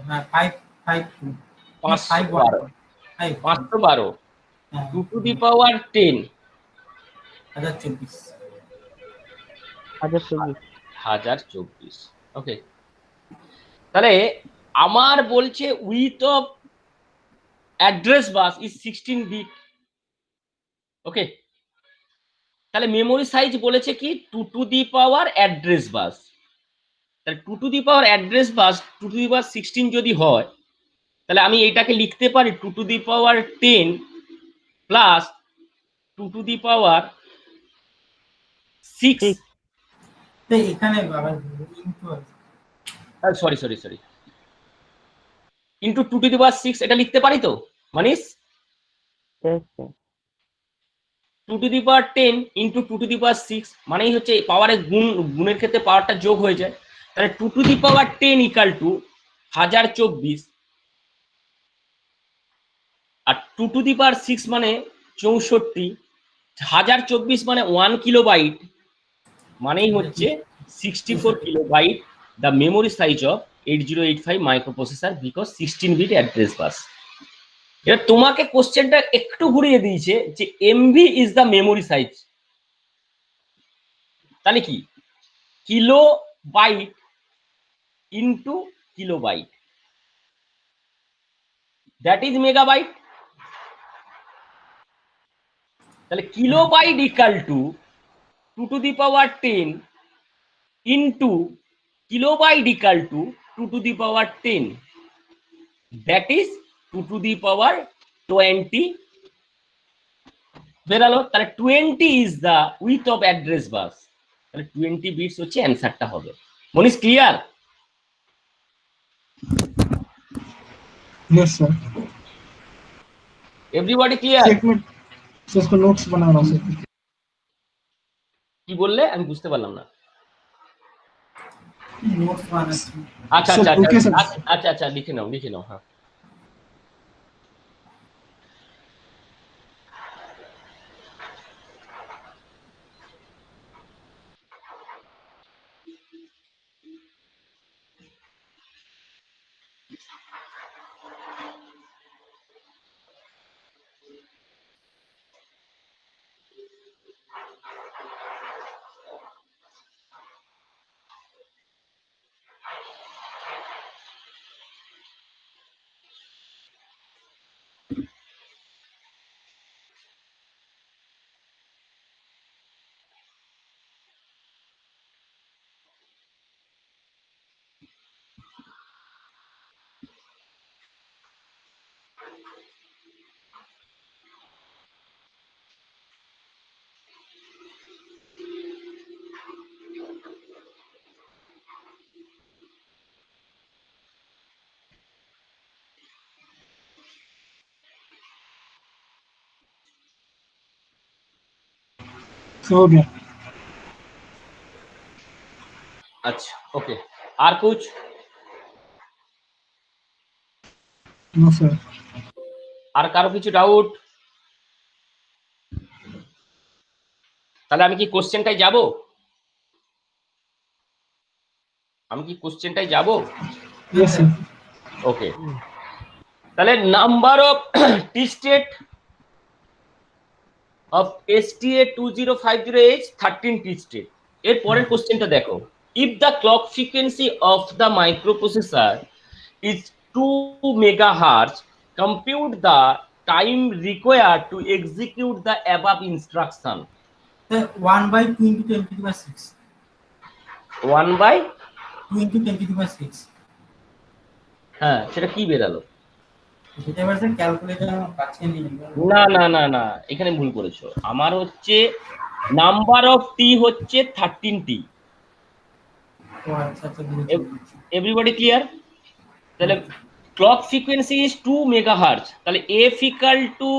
C: হ্যাঁ 5 5
A: 512।
C: 5
A: 512।
C: হ্যাঁ
A: 2 টু দি পাওয়ার 10,
C: 1024
D: 1024।
A: 1024। ওকে, তাহলে আমার বলছে width of address bus is 16 bit. Okay, তাহলে মেমোরি সাইজ বলেছে কি 2 to the power address bus. তাহলে 2 to the power address bus 2 to the power 16 যদি হয়, তাহলে আমি এটাকে লিখতে পারি 2 to the power 10 plus 2 to the power 6,
C: তো এখানে আবার ইনটু আছে
A: sorry sorry sorry, into 2 to the power 6, এটা লিখতে পারি তো মানিস?
D: Yes, sir.
A: 2 to the power 10 into 2 to the power 6 মানেই হচ্ছে পাওয়ারের গুণের ক্ষেত্রে পাওয়ারটা যোগ হয়ে যায়। তাহলে 2 to the power 10 equal to 1024, আর 2 টু দি পাওয়ার 6 মানে 64, 1024 মানে 1 কিলোবাইট, মানেই হচ্ছে 64 kilobyte the memory size of 8085 microprocessor because 16 bit address bus. এবার তোমাকে কোশ্চেনটা একটু ঘুরিয়ে দিয়েছে যে MB is the memory size, তাহলে কি kilo byte into kilobyte, that is megabyte. তাহলে kilobyte equal to 2 to the power 10 into kilobyte equal to 2 to the power 10, that is 2 to the power 20 বেরালো। তাহলে 20 is the width of address bus, তাহলে 20 bits হচ্ছে অ্যান্সারটা হবে। মনিস clear?
B: Yes sir.
A: Everybody clear?
B: एक minute sir, इसको notes बना रहा हूँ सर।
A: কি বললে আমি বুঝতে পারলাম না।
C: নোটস বানাচ্ছি
A: আচ্ছা
B: सर
A: আচ্ছা আচ্ছা
B: ओके सर।
A: আচ্ছা আচ্ছা লিখে নাও লিখে নাও। হ্যাঁ
B: सर हो गया।
A: अच्छा ओके, আর कुछ?
B: No sir.
A: আর কারো কিছু ডাউট? তাহলে আমি কি কোশ্চেনটাই যাব? আমি কি কোশ্চেনটাই যাব?
B: Yes sir.
A: ওকে, তাহলে number of T state of STA 2050H 13 T state. এর পরের কোশ্চেনটা দেখো, if the clock frequency of the microprocessor is 2 megahertz, compute the time required to execute the above instruction.
C: 1/2 into 10 to the power 6.
A: 1/,
C: 2 into 10 to the power 6.
A: হ্যাঁ সেটা কি বেরালো?
C: সেটা এবার sir calculator আমার কাছে নেই।
A: না না না না, এখানে ভুল করেছো। আমার হচ্ছে নাম্বার অফ টি হচ্ছে 13টি।
C: ও আচ্ছা আচ্ছা বুঝেছি।
A: Everybody clear? তাহলে ক্লক ফ্রিকোয়েন্সি ইজ 2 মেগাহার্জ, তাহলে f equal to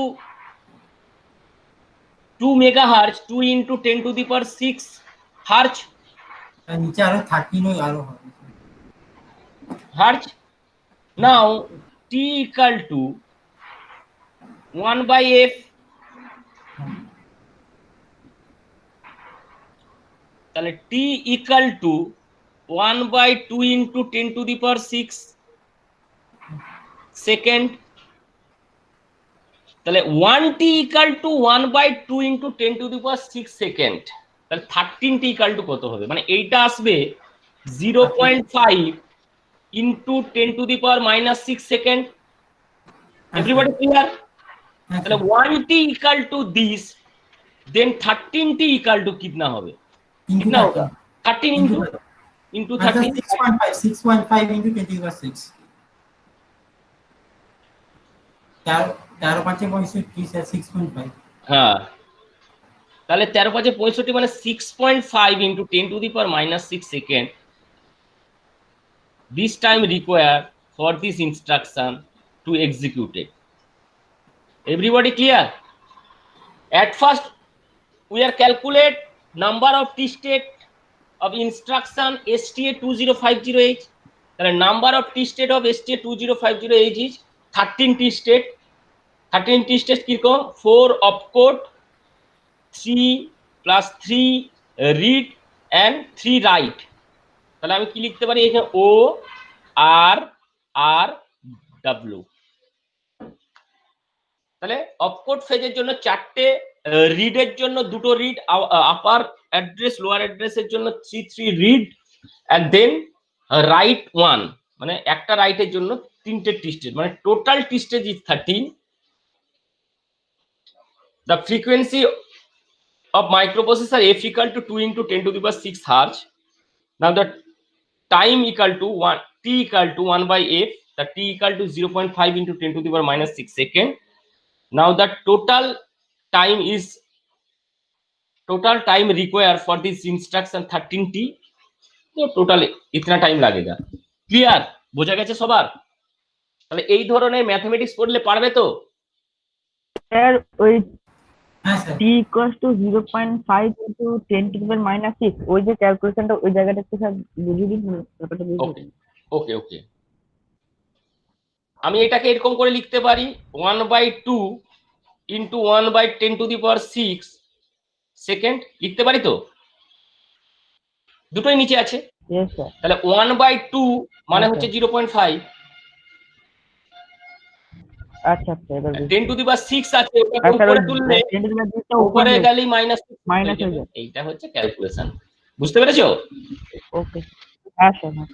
A: 2 megahertz 2 into 10 to the power 6 hertz.
C: আর নিচে আরো 13 আরো হবে।
A: Hertz. Now T equal to 1 by F. তাহলে T equal to 1 by 2 into 10 to the power 6 second. তাহলে 1T equal to 1 by 2 into 10 to the power 6 second. তাহলে 13T equal to কত হবে? মানে এইটা আসবে 0.5 into 10 to the power minus 6 second. Everybody clear? তাহলে 1T equal to this, then 13T equal to कितना হবে? कितना होगा? 13 into 13
C: 6.5 into 10 to the power 6. 13 5 65 sir 6.5।
A: হ্যাঁ, তাহলে 13 5 65 মানে 6.5 into 10 to the power minus 6 second. This time required for this instruction to execute it. Everybody clear? At first we are calculate number of T state of instruction STA 2050H. তাহলে number of T state of STA 2050H is 13 T state. 13 T state কিরকম? 4 opcode, 3 plus 3 read and 3 write. তাহলে আমি কি লিখতে পারি এখানে? O R R W। তাহলে opcode ফেজের জন্য 4টে, রিডের জন্য 2টো রিড, আপার অ্যাড্রেস লোয়ার অ্যাড্রেসের জন্য 3 রিড এন্ড দেন রাইট 1, মানে একটা রাইটের জন্য 3টে টি স্টেট, মানে total T state is 13। The frequency of microprocessor f equal to 2 into 10 to the power 6 hertz. Now the time equal to 1, t equal to 1 by f, the t equal to 0.5 into 10 to the power minus 6 second. Now the total time required for this instruction 13t, तो total इतना time लगेगा। Clear? বোঝা গেছে সবার? তাহলে এই ধরনের mathematics পড়লে পারবে তো?
D: স্যার ওই
C: হ্যাঁ sir
D: t equals to 0.5 into 10 to the power minus 6 ওই যে ক্যালকুলেশনটা ওই জায়গাটা একটু স্যার বুঝিয়ে দিন ব্যাপারটা বুঝতে
A: ওকে ওকে ওকে, আমি এটাকে এরকম করে লিখতে পারি 1/2 into 1 by 10 to the power 6 second লিখতে পারি তো? দুটোই নিচে আছে।
D: ইয়েস স্যার
A: তাহলে 1/2 মানে হচ্ছে 0.5,
D: আচ্ছা আচ্ছা এবার
A: 10 to the power 6 আছে, ওটাকে
D: আচ্ছা
A: উপরে তুললে
D: 10 to the power 6টা
A: উপরে
D: উপরে
A: গেলেই মাইনাস
D: মাইনাস হয়ে যাবে
A: এইটা হচ্ছে ক্যালকুলেশন। বুঝতে পেরেছো?
D: ওকে হ্যাঁ স্যার হ্যাঁ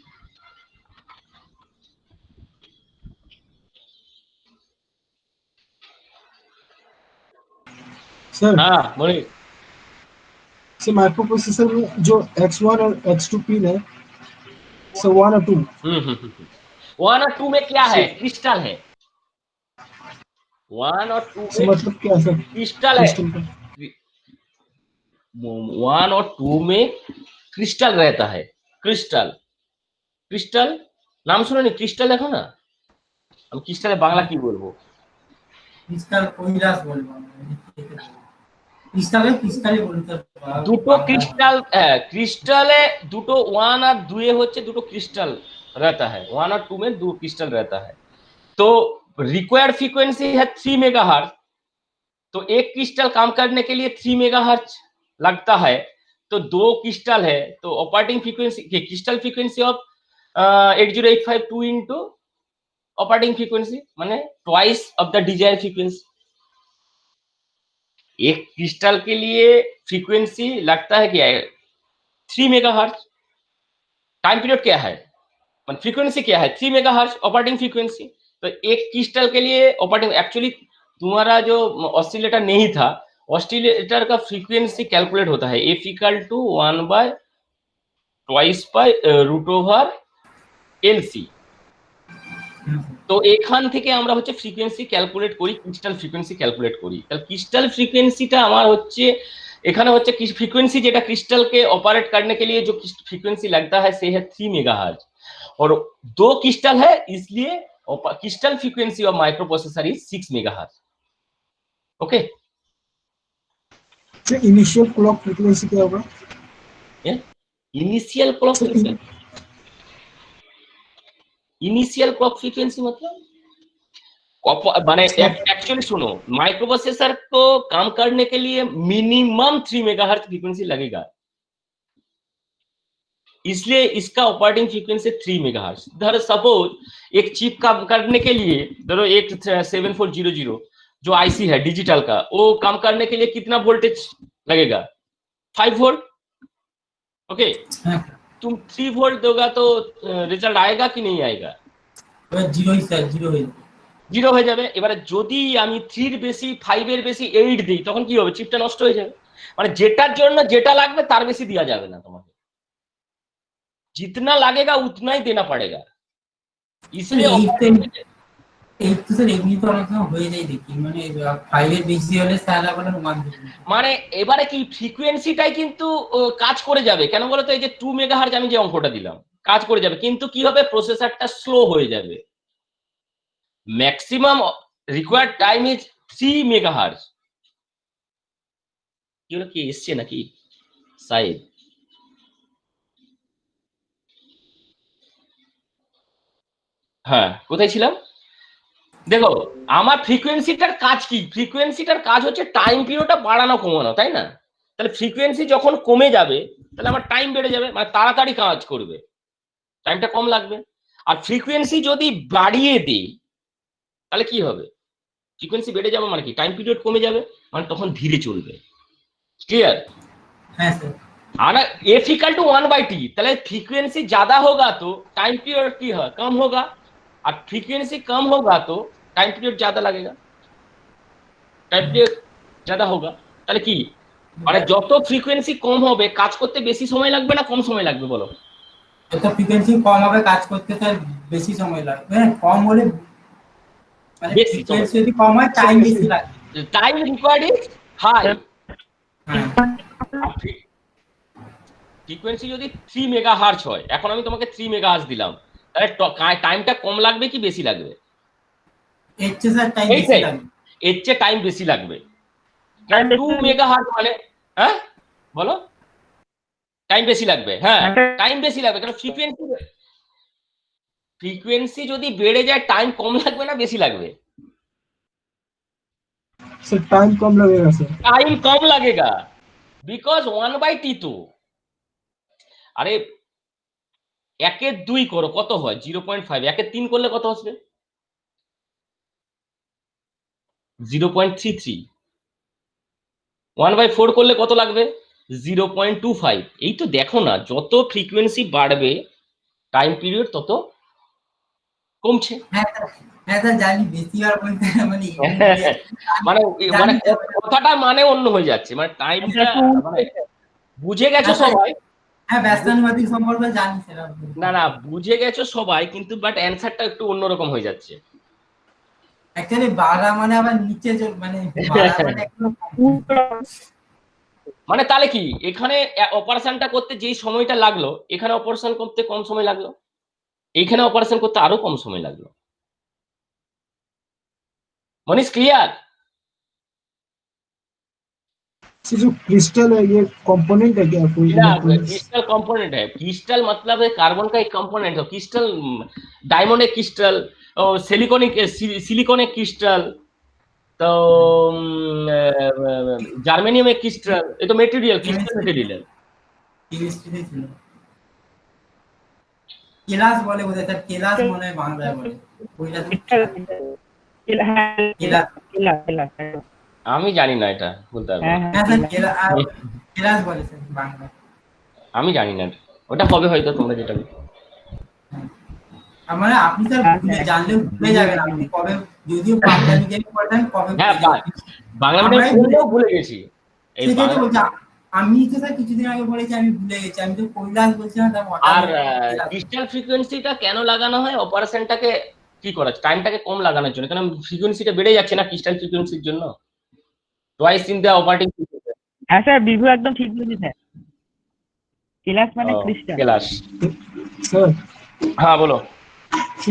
B: सर
A: হ্যাঁ বলি।
B: सर माइक्रो प्रोसेसर में जो X1 और X2 पिन है सर 1 और 2
A: 1 और 2 में क्या है? क्रिस्टल है। 1 और 2
B: सर
A: में
B: मतलब क्या है सर
A: क्रिस्टल है।
B: क्रिस्टल का
A: 1 और 2 में क्रिस्टल रहता है। क्रिस्टल क्रिस्टल नाम सुनो নি? ক্রিস্টাল দেখো না? আমি ক্রিস্টালের বাংলা কি বলবো?
C: ক্রিস্টাল কৈলাস বলবো। ক্রিস্টালে বলতে
A: দুটো ক্রিস্টাল, হ্যাঁ क्रिस्टले দুটো 1 और 2 হচ্ছে দুটো ক্রিস্টাল रहता है, 1 और 2 में 2 क्रिस्टल रहता है। तो रिक्वायर्ड फ्रीक्वेंसी है 3 मेगाहर्ट्ज, तो एक क्रिस्टल काम करने के लिए 3 मेगाहर्ट्ज लगता है। तो 2 क्रिस्टल है तो operating frequency crystal frequency of 80852 into operating frequency माने twice of the desire frequency. एक क्रिस्टल के लिए फ्रीक्वेंसी लगता है क्या है 3 मेगाहर्ट्ज। टाइम पीरियड क्या है मतलब फ्रीक्वेंसी क्या है 3 मेगाहर्ट्ज ऑपरेटिंग फ्रीक्वेंसी। तो एक क्रिस्टल के लिए ऑपरेटिंग एक्चुअली तुम्हारा जो ऑसिलेटर नहीं था, ऑसिलेटर का फ्रीक्वेंसी कैलकुलेट होता है F equal to 1 by twice by root over LC. তো এখান থেকে আমরা হচ্ছে ফ্রিকোয়েন্সি ক্যালকুলেট করি, ক্রিস্টাল ফ্রিকোয়েন্সি ক্যালকুলেট করি। তাহলে ক্রিস্টাল फ्रीक्वेंसीটা আমার হচ্ছে এখানে হচ্ছে फ्रीक्वेंसी যেটা क्रिस्टल के ऑपरेट करने के लिए जो फ्रीक्वेंसी लगता है से है 3 मेगाहर्ट्ज और 2 क्रिस्टल है इसलिए crystal frequency of micro processor is 6 megahertz. Okay
B: अच्छा इनिशियल क्लॉक फ्रीक्वेंसी क्या होगा?
A: Initial clock frequency, initial clock frequency मतलब माने एक्चुअली सुनो माइक्रो प्रोसेसर को काम करने के लिए मिनिमम 3 मेगाहर्ट्ज फ्रीक्वेंसी लगेगा, इसलिए इसका ऑपरेटिंग फ्रीक्वेंसी 3 मेगाहर्ट्ज। धरो सपोज एक चिप काम करने के लिए धरो एक 7400 जो आईसी है डिजिटल का वो काम करने के लिए कितना वोल्टेज लगेगा 5 वोल्ट। ओके तुम 3 वोल्ट दोगा तो रिजल्ट आएगा कि नहीं आएगा? জিরো হয়ে যাবে। এবারে যদি আমি 3 এর বেশি 5 এর বেশি 8 দিই তখন কি হবে চিপটা নষ্ট হয়ে যাবে। মানে যেটার জন্য যেটা লাগবে তার বেশি দেওয়া যাবে না, তোমাকে जितना लगेगा उतना ही देना पड़ेगा। इसलिए মানে এবারে কি ফ্রিকোয়েন্সিটাই কিন্তু কাজ করে যাবে কেন বলো তো, এই যে 2 মেগাহার্জ আমি যে অঙ্কটা দিলাম কাজ করে যাবে কিন্তু কি হবে প্রসেসরটা স্লো হয়ে যাবে। Maximum required time is 3 megahertz. এগুলো কি এসছে নাকি সাইড? হ্যাঁ কোথায় ছিলাম দেখো আমার ফ্রিকোয়েন্সিটার কাজ কি, ফ্রিকোয়েন্সিটার কাজ হচ্ছে টাইম পিরিয়ডটা বাড়ানো কমানো, তাই না? তাহলে ফ্রিকোয়েন্সি যখন কমে যাবে তাহলে আমার টাইম বেড়ে যাবে, মানে তাড়াতাড়ি কাজ করবে, টাইমটা কম লাগবে। আর ফ্রিকোয়েন্সি যদি বাড়িয়ে দিই তাহলে কি হবে ফ্রিকোয়েন্সি বেড়ে যাবে মানে কি টাইম পিরিয়ড কমে যাবে, মানে তখন ধীরে চলবে। क्लियर?
C: হ্যাঁ স্যার।
A: आना एफ इक्वल टू 1/t, তাহলে फ्रीक्वेंसी ज्यादा होगा तो टाइम पीरियड की है कम होगा और फ्रीक्वेंसी कम होगा तो टाइम पीरियड ज्यादा लगेगा, टाइम पीरियड ज्यादा होगा। তাহলে কি মানে যত ফ্রিকোয়েন্সি কম হবে কাজ করতে বেশি সময় লাগবে না কম সময় লাগবে বলো?
C: যত ফ্রিকোয়েন্সি কম হবে কাজ করতে স্যার বেশি সময় লাগবে, হ্যাঁ কম হলে মানে ফ্রিকোয়েন্সি যদি কম হয় টাইম বেশি লাগবে,
A: time required is high. Frequency যদি 3 মেগাহার্জ হয় এখন আমি তোমাকে 3 মেগাহার্জ দিলাম তাহলে টাইমটা কম লাগবে কি বেশি লাগবে?
C: এর চেয়ে স্যার টাইম বেশি লাগবে,
A: এর চেয়ে টাইম বেশি লাগবে। কারণ 2 মেগাহার্জ মানে হ্যাঁ বলো টাইম বেশি লাগবে, হ্যাঁ টাইম বেশি লাগবে কারণ ফ্রিকোয়েন্সি যদি বেড়ে যায় টাইম কম লাগবে না বেশি লাগবে?
B: सर टाइम कम लगेगा सर।
A: टाइम कम लगेगा बिकॉज 1/t तो আরে 1/2 করো কত হয় 0.5, 1/3 করলে কত আসবে 0.33, 1/4 করলে কত লাগবে 0.25। এই তো দেখো না যত ফ্রিকোয়েন্সি বাড়বে টাইম পিরিয়ড তত কমছে।
C: হ্যাঁ স্যার জানি বেশি আর বলতে মানে
A: মানে মানে কথাটা মানে অন্য হয়ে যাচ্ছে, মানে টাইমটা মানে বুঝে গেছো সবাই।
C: হ্যাঁ ব্যস্তানুপাতিক সম্পর্ক জানি স্যার।
A: না না বুঝে গেছো সবাই কিন্তু বাট অ্যানসারটা একটু অন্যরকম হয়ে যাচ্ছে।
C: অ্যাকচুয়ালি বাড়া মানে আবার নিচে মানে বাড়া মানে একদম
A: মানে তাহলে কি এখানে অপারেশনটা করতে যেই সময়টা লাগলো এখানে অপারেশন করতে কম সময় লাগলো, এইখানে অপারেশন করতে আরো কম সময় লাগলো। মনিশ ক্লিয়ার?
B: से जो क्रिस्टल है ये कंपोनेंट है क्या कोई
A: ना,
B: इलेक्ट्रॉनिक्स?
A: क्रिस्टल कंपोनेंट है। क्रिस्टल मतलब है कार्बन का एक कंपोनेंट है। क्रिस्टल, डायमंड एक क्रिस्टल, और सिलिकॉन एक क्रिस्टल, तो জার্মেনিয়াম एक क्रिस्टल, ये तो मेटेरियल, क्रिस्टल मेटेरियल है।
C: কেমিস্ট্রিতে ছিল কেলাস বলে বোধহয় স্যার, কেলাস মনে হয় বাংলায় বলে ওইটা তো কেলাস।
A: আমি জানি না, এটা বলতে পারবো
D: হ্যাঁ
A: না।
C: হ্যাঁ স্যার
A: হুম,
C: কেলাস বলে স্যার বাংলায়।
A: আমি জানি না এটা। ওটা হবে হয়তো তোমরা যেটা বলছো।
C: আর মানে আপনি স্যার ভুলে জানলেও ভুলে যাবেন, আপনি কবে যদিও বাংলা মিডিয়ামে পড়েন কবে
A: হ্যাঁ,
C: ভুলে যাবেন।
A: বাংলা
C: আমরাই
A: মিডিয়াম পড়লেও ভুলে গেছি। এই
C: সেটাই তো
A: বাংলা,
C: বলছি, আমি তো স্যার কিছুদিন আগে বলেছি আমি ভুলে গেছি, আমি তো কৈলাস বলছিলাম তার
A: আর
C: কেলাস।
A: ক্রিস্টাল ফ্রিকোয়েন্সিটা কেন লাগানো হয়? অপারেশনটাকে কি করা, টাইমটাকে কম লাগানোর জন্য। কারণ ফ্রিকোয়েন্সিটা বেড়ে যাচ্ছে না ক্রিস্টাল ফ্রিকোয়েন্সির জন্য। Twice in the operating frequency.
D: হ্যাঁ স্যার, বিভু একদম ঠিক বলেছে স্যার। কেলাস মানে ক্রিস্টাল।
A: ক্লাস।
B: सर
A: হ্যাঁ বলো।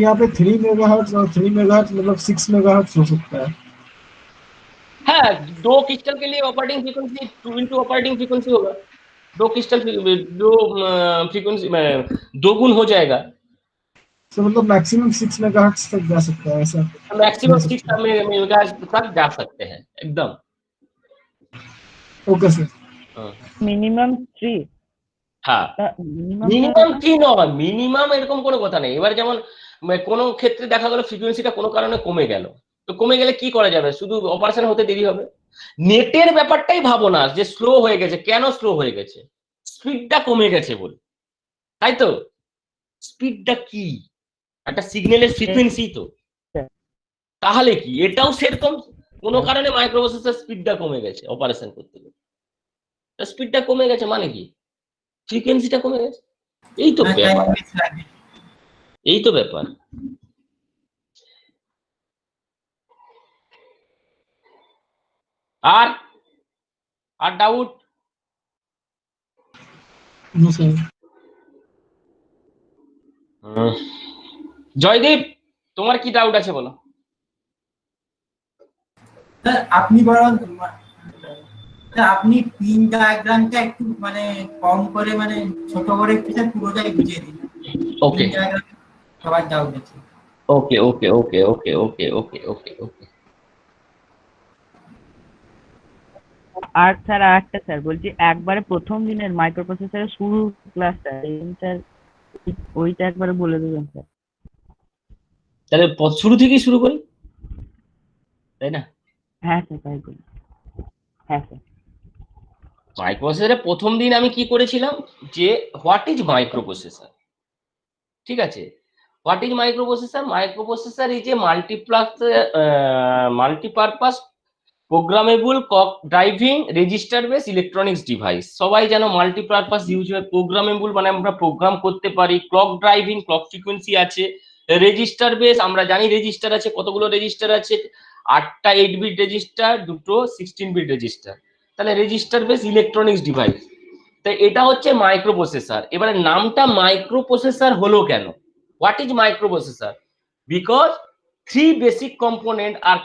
B: यहाँ पे 3 मेगाहर्ट्ज और 3 मेगाहर्ट्ज मतलब 6 मेगाहर्ट्ज हो सकता है।
A: हाँ, दो क्रिस्टल के लिए operating frequency 2 into operating frequency होगा। दो क्रिस्टल, दो फ्रीक्वेंसी में 2 गुण हो जाएगा।
B: तो मतलब मैक्सिमम 6 मेगाहर्ट्ज तक जा सकता है ऐसा
A: मैक्सिमम
B: बोल
A: 6
B: सकते हैं।
A: मेगाहर्ट्ज तक जा सकते हैं एकदम।
B: Okay sir.
A: हाँ,
D: মিনিমাম 3।
A: হ্যাঁ,
D: মিনিমাম
A: মিনিমাম 3 নয়, মিনিমাম এরকম কোনো কথা নেই। এবার যেমন কোনো ক্ষেত্রে দেখা গেল ফ্রিকোয়েন্সিটা কোনো কারণে কমে গেল, তো কমে গেলে কি করা যাবে? শুধু অপারেশন হতে দেরি হবে। নেটের ব্যাপারটাই ভাবো না যে স্লো হয়ে গেছে, কেন স্লো হয়ে গেছে? স্পিডটা কমে গেছে বলে, তাই তো? স্পিডটা কি? একটা সিগন্যালের ফ্রিকোয়েন্সি তো। তাহলে কি এটাও সেরকম? কোনো কারণে মাইক্রোপ্রসেসর স্পিডটা কমে গেছে অপারেশন করতে গেলে। স্পিডটা কমে গেছে মানে কি? ফ্রিকোয়েন্সিটা কমে গেছে। এই তো
C: টাইম
A: ব্যাপার,
C: বেশি লাগে।
A: এই তো ব্যাপার। আর আর ডাউট?
B: No sir.
A: জয়দীপ, তোমার কি ডাউট আছে বলো।
C: স্যার আপনি বরং স্যার আপনি পিন ডায়াগ্রামটা একটু মানে কম করে মানে ছোট করে একটু স্যার পুরোটাই বুঝিয়ে দিন।
A: ওকে
C: পিন ডায়াগ্রাম সবার ডাউট আছে।
A: ওকে ওকে ওকে ওকে ওকে ওকে ওকে ওকে।
D: আর স্যার আরেকটা স্যার বলছি, একবারে প্রথম দিনের মাইক্রোপ্রসেসরের শুরু ক্লাসটা স্যার, ওইটা একবারে বলে দেবেন স্যার।
A: তাহলে শুরু থেকেই শুরু করি, তাই না?
D: হ্যাঁ স্যার, তাই করি। হ্যাঁ স্যার।
A: মাইক্রোপ্রসেসরের প্রথম দিন আমি কি করেছিলাম, যে হোয়াট ইজ মাইক্রোপ্রসেসর। ঠিক আছে, what is microprocessor? Microprocessor is a multipurpose programmable clock driving register base electronics device. সবাই যেন মাল্টিপারপাস ইউজ হয়। প্রোগ্রামেবল মানে আমরা প্রোগ্রাম করতে পারি, ক্লক ড্রাইভিং ক্লক ফ্রিকোয়েন্সি আছে, রেজিস্টার বেস আমরা জানি রেজিস্টার আছে, কতগুলো রেজিস্টার আছে, 8টা 8 বিট রেজিস্টার, দুটো 16 বিট রেজিস্টার, তাহলে রেজিস্টার বেস ইলেকট্রনিক্স ডিভাইস। তাই এটা হচ্ছে মাইক্রোপ্রসেসর। এবারে নামটা মাইক্রোপ্রসেসর হলো কেন? What is microprocessor? Because 3 basic component are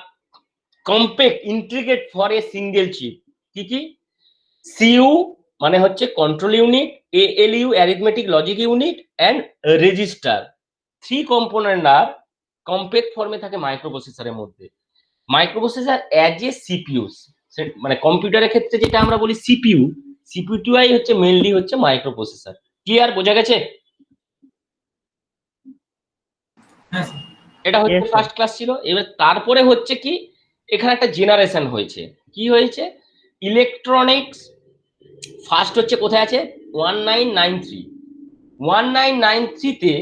A: compact integrate for a single chip. কি কি? সিইউ মানে হচ্ছে control unit, ALU arithmetic logic unit and register. 3 component are compact ফর্মে থাকে মাইক্রোপ্রসেসরের মধ্যে। মাইক্রোপ্রসেসর অ্যাজ এ সিপিইউ, মানে কম্পিউটারের ক্ষেত্রে যেটা আমরা বলি সিপিইউ, সিপিইউটাই হচ্ছে মেইনলি হচ্ছে মাইক্রোপ্রসেসর। ক্লিয়ার? বোঝা গেছে?
C: হ্যাঁ স্যার।
A: এটা হচ্ছে
D: Yes, sir.
A: ফার্স্ট ক্লাস ছিল। এবার তারপরে হচ্ছে কি, এখানে একটা জেনারেশন হয়েছে। কি হয়েছে? ইলেকট্রনিক্স ফার্স্ট হচ্ছে কোথায় আছে? 1993। 1993-তে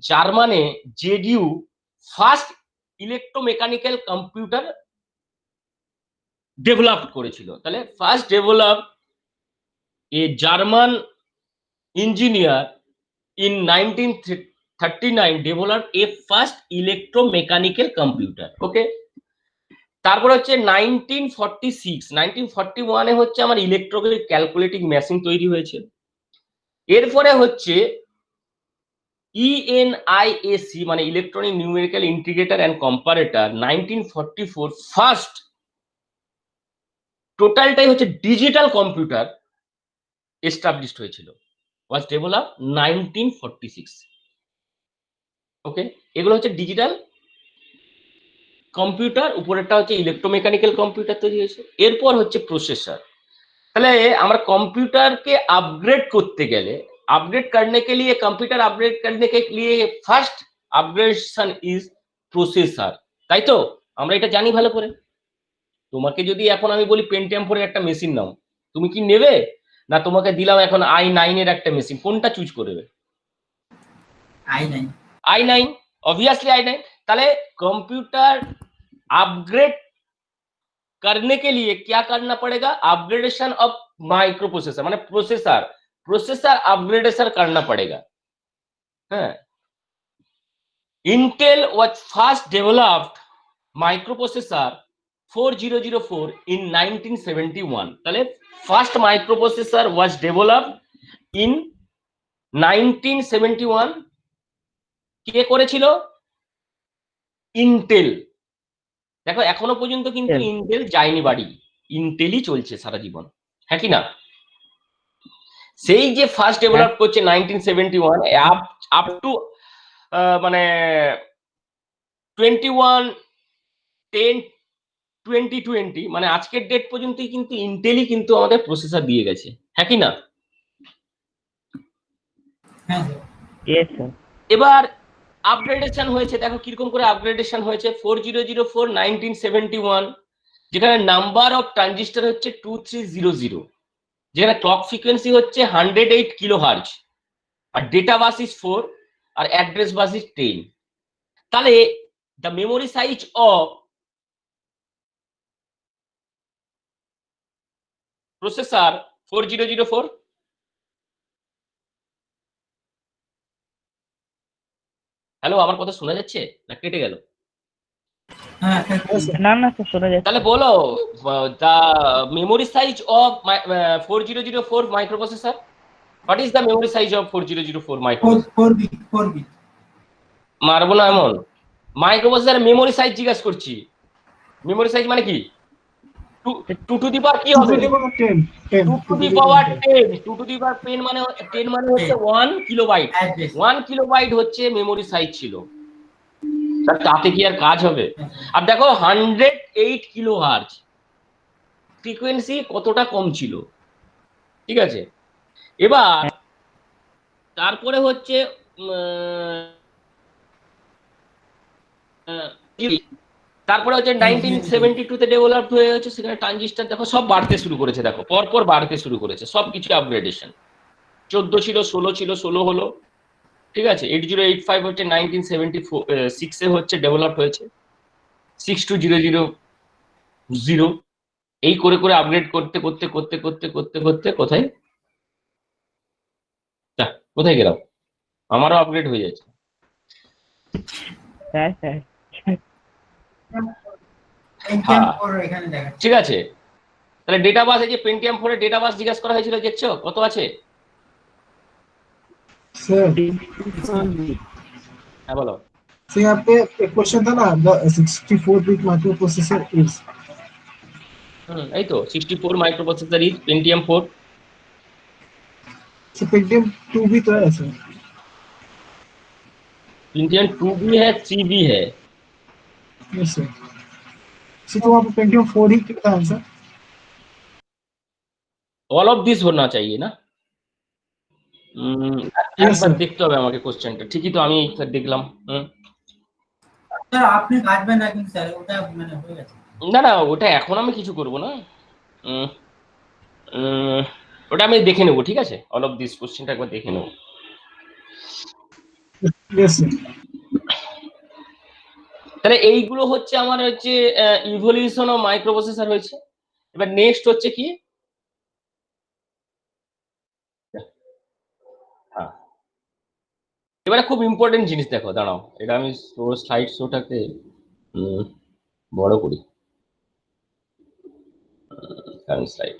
A: জার্মানে JDU first electromechanical computer develop করেছিল। তাহলে first develop a German engineer in 1939 developed a first electromechanical computer. ওকে, তারপর হচ্ছে 1941 হচ্ছে আমার ইলেকট্রনিক ক্যালকুলেটিং মেশিন তৈরি হয়েছে। এরপরে হচ্ছে ইএনআইএসি মানে electronic numerical integrator and comparator 1944 first টোটালটাই হচ্ছে ডিজিটাল কম্পিউটার এস্টাবলিশড হয়েছিল, ওয়াজ ডেভেলপ 1946। ওকে, এগুলো হচ্ছে ডিজিটাল কম্পিউটার, উপরেরটা হচ্ছে ইলেকট্রোমেকানিক্যাল কম্পিউটার তৈরি হয়েছে। এরপর হচ্ছে প্রসেসর। তাহলে আমরা कंप्यूटर के अपग्रेड করতে গেলে, अपग्रेड करने के लिए कंप्यूटर अपग्रेड करने के लिए फर्स्ट अपग्रेडेशन इज প্রসেসর, তাই তো? আমরা এটা জানি ভালো করে। তোমাকে যদি এখন আমি বলি পেন্টিয়াম 4 এর একটা মেশিন নাও, তুমি কি নেবে? না তোমাকে দিলাম এখন i9 এর একটা মেশিন, কোনটা চুজ করবে?
C: i9।
A: i9, obviously i9। তাহলে कंप्यूटर अपग्रेड करने के लिए क्या करना पड़ेगा? अपग्रेडेशन ऑफ माइक्रो प्रोसेसर, माने प्रोसेसर अपग्रेडेशन करना पड़ेगा। हाँ, Intel was first developed microprocessor 4004 in 1971। তাহলে first microprocessor was developed in 1971। কে করেছিল? ইন্টেল। দেখো এখনো পর্যন্ত কিন্তু
D: Intel।
A: ইন্টেল যায়নি বাড়ি, ইন্টেলই চলছে সারা জীবন, হ্যাঁ কি না? সেই যে ফার্স্ট ডেভেলপ করছে 1971 আপ টু মানে 21/10/2020, মানে আজকের ডেট পর্যন্তই কিন্তু ইন্টেলই কিন্তু আমাদের প্রসেসর দিয়ে গেছে, হ্যাঁ কি না?
C: হ্যাঁ স্যার।
D: Yes, sir.
A: এবার আপগ্রেডেশন হয়েছে, দেখো কিরকম করে আপগ্রেডেশন হয়েছে। 4004 1971, যেখানে নাম্বার অফ ট্রানজিস্টর হচ্ছে 2300, যেখানে ক্লক ফ্রিকোয়েন্সি হচ্ছে 108 কিলোহার্জ, আর ডেটা বাস ইজ 4 আর অ্যাড্রেস বাস ইজ 10। তাহলে the memory size of processor 4004, hello আমার কথা শোনা যাচ্ছে না কেটে গেল?
C: হ্যাঁ স্যার।
D: না না স্যার শোনা যাচ্ছে।
A: তাহলে বলো the memory size of 4004 microprocessor, what is the memory size of 4004 micro?
C: 4 bit.
A: মারবো না এমন, মাইক্রোপ্রসেসরের মেমোরি সাইজ জিজ্ঞাসা করছি। মেমোরি সাইজ মানে কি? 2 টু দি পাওয়ার কি হবে?
B: 2 to the power 10 10
A: 2 to the power 10, 2 to the power 10 মানে 10 মানে হচ্ছে 1 কিলোবাইট।
C: অ্যাড্রেস।
A: 1 কিলোবাইট হচ্ছে মেমোরি সাইজ ছিল। তাতে কি আর কাজ হবে? আর দেখো 108 কিলোহার্জ ফ্রিকোয়েন্সি কতটা কম ছিল, ঠিক আছে? এবার তারপরে হচ্ছে তারপরে হচ্ছে 1972 তে ডেভেলপড হয়ে হচ্ছে, সেখানে ট্রানজিস্টর দেখো সব বাড়তে শুরু করেছে, দেখো পরপর বাড়তে শুরু করেছে, সবকিছু আপগ্রেডেশন। 14 ছিল, 16 ছিল, 16 হলো, ঠিক আছে? 8085 হচ্ছে 1976 এ হচ্ছে ডেভেলপ হয়েছে, 62000, এই করে করে আপগ্রেড করতে করতে করতে করতে করতে করতে কোথায় কোথায় গেলাম? আমারও আপগ্রেড হয়ে যাচ্ছে।
D: স্যার স্যার
C: পেন্টিয়াম 4 এখানে দেখা।
A: ঠিক আছে, তাহলে ডেটা বাস, এই যে পেন্টিয়াম 4 এর ডেটা বাস জিজ্ঞাসা করা হয়েছিল, দেখছো কত আছে?
B: सर
A: হ্যাঁ বলো।
B: सर यहाँ पे एक क्वेश्चन था ना, the 64 bit micro processor is,
A: এই তো 64 microprocessor is Pentium 4।
B: Sir Pentium 2 भी तो है सर।
A: पेंटियम 2 भी है, 3 भी है।
B: Yes sir. सर तो वहाँ पे पेंटियम 4 ही कितना है सर?
A: ऑल ऑफ दिस होना चाहिए ना। একবার দেখতে হবে আমাকে কোশ্চেনটা, ঠিকই তো আমি দেখলাম।
C: স্যার আপনি কাটবেন না কিন্তু স্যার, ওটা মানে হয়ে গেছে।
A: না না ওটা এখন আমি কিছু করব না, ওটা আমি দেখে নেবো, ঠিক আছে? অল অফ দিস কোশ্চেনটা একবার দেখে নেবো।
B: Yes sir.
A: তাহলে এইগুলো হচ্ছে আমার হচ্ছে ইভলিউশন অফ মাইক্রোপ্রসেসর হয়েছে। এবার নেক্সট হচ্ছে কি, হ্যাঁ এবারে খুব ইম্পর্টেন্ট জিনিস দেখো, দাঁড়াও এটা আমি স্লাইড শোটাকে বড় করি, স্লাইড।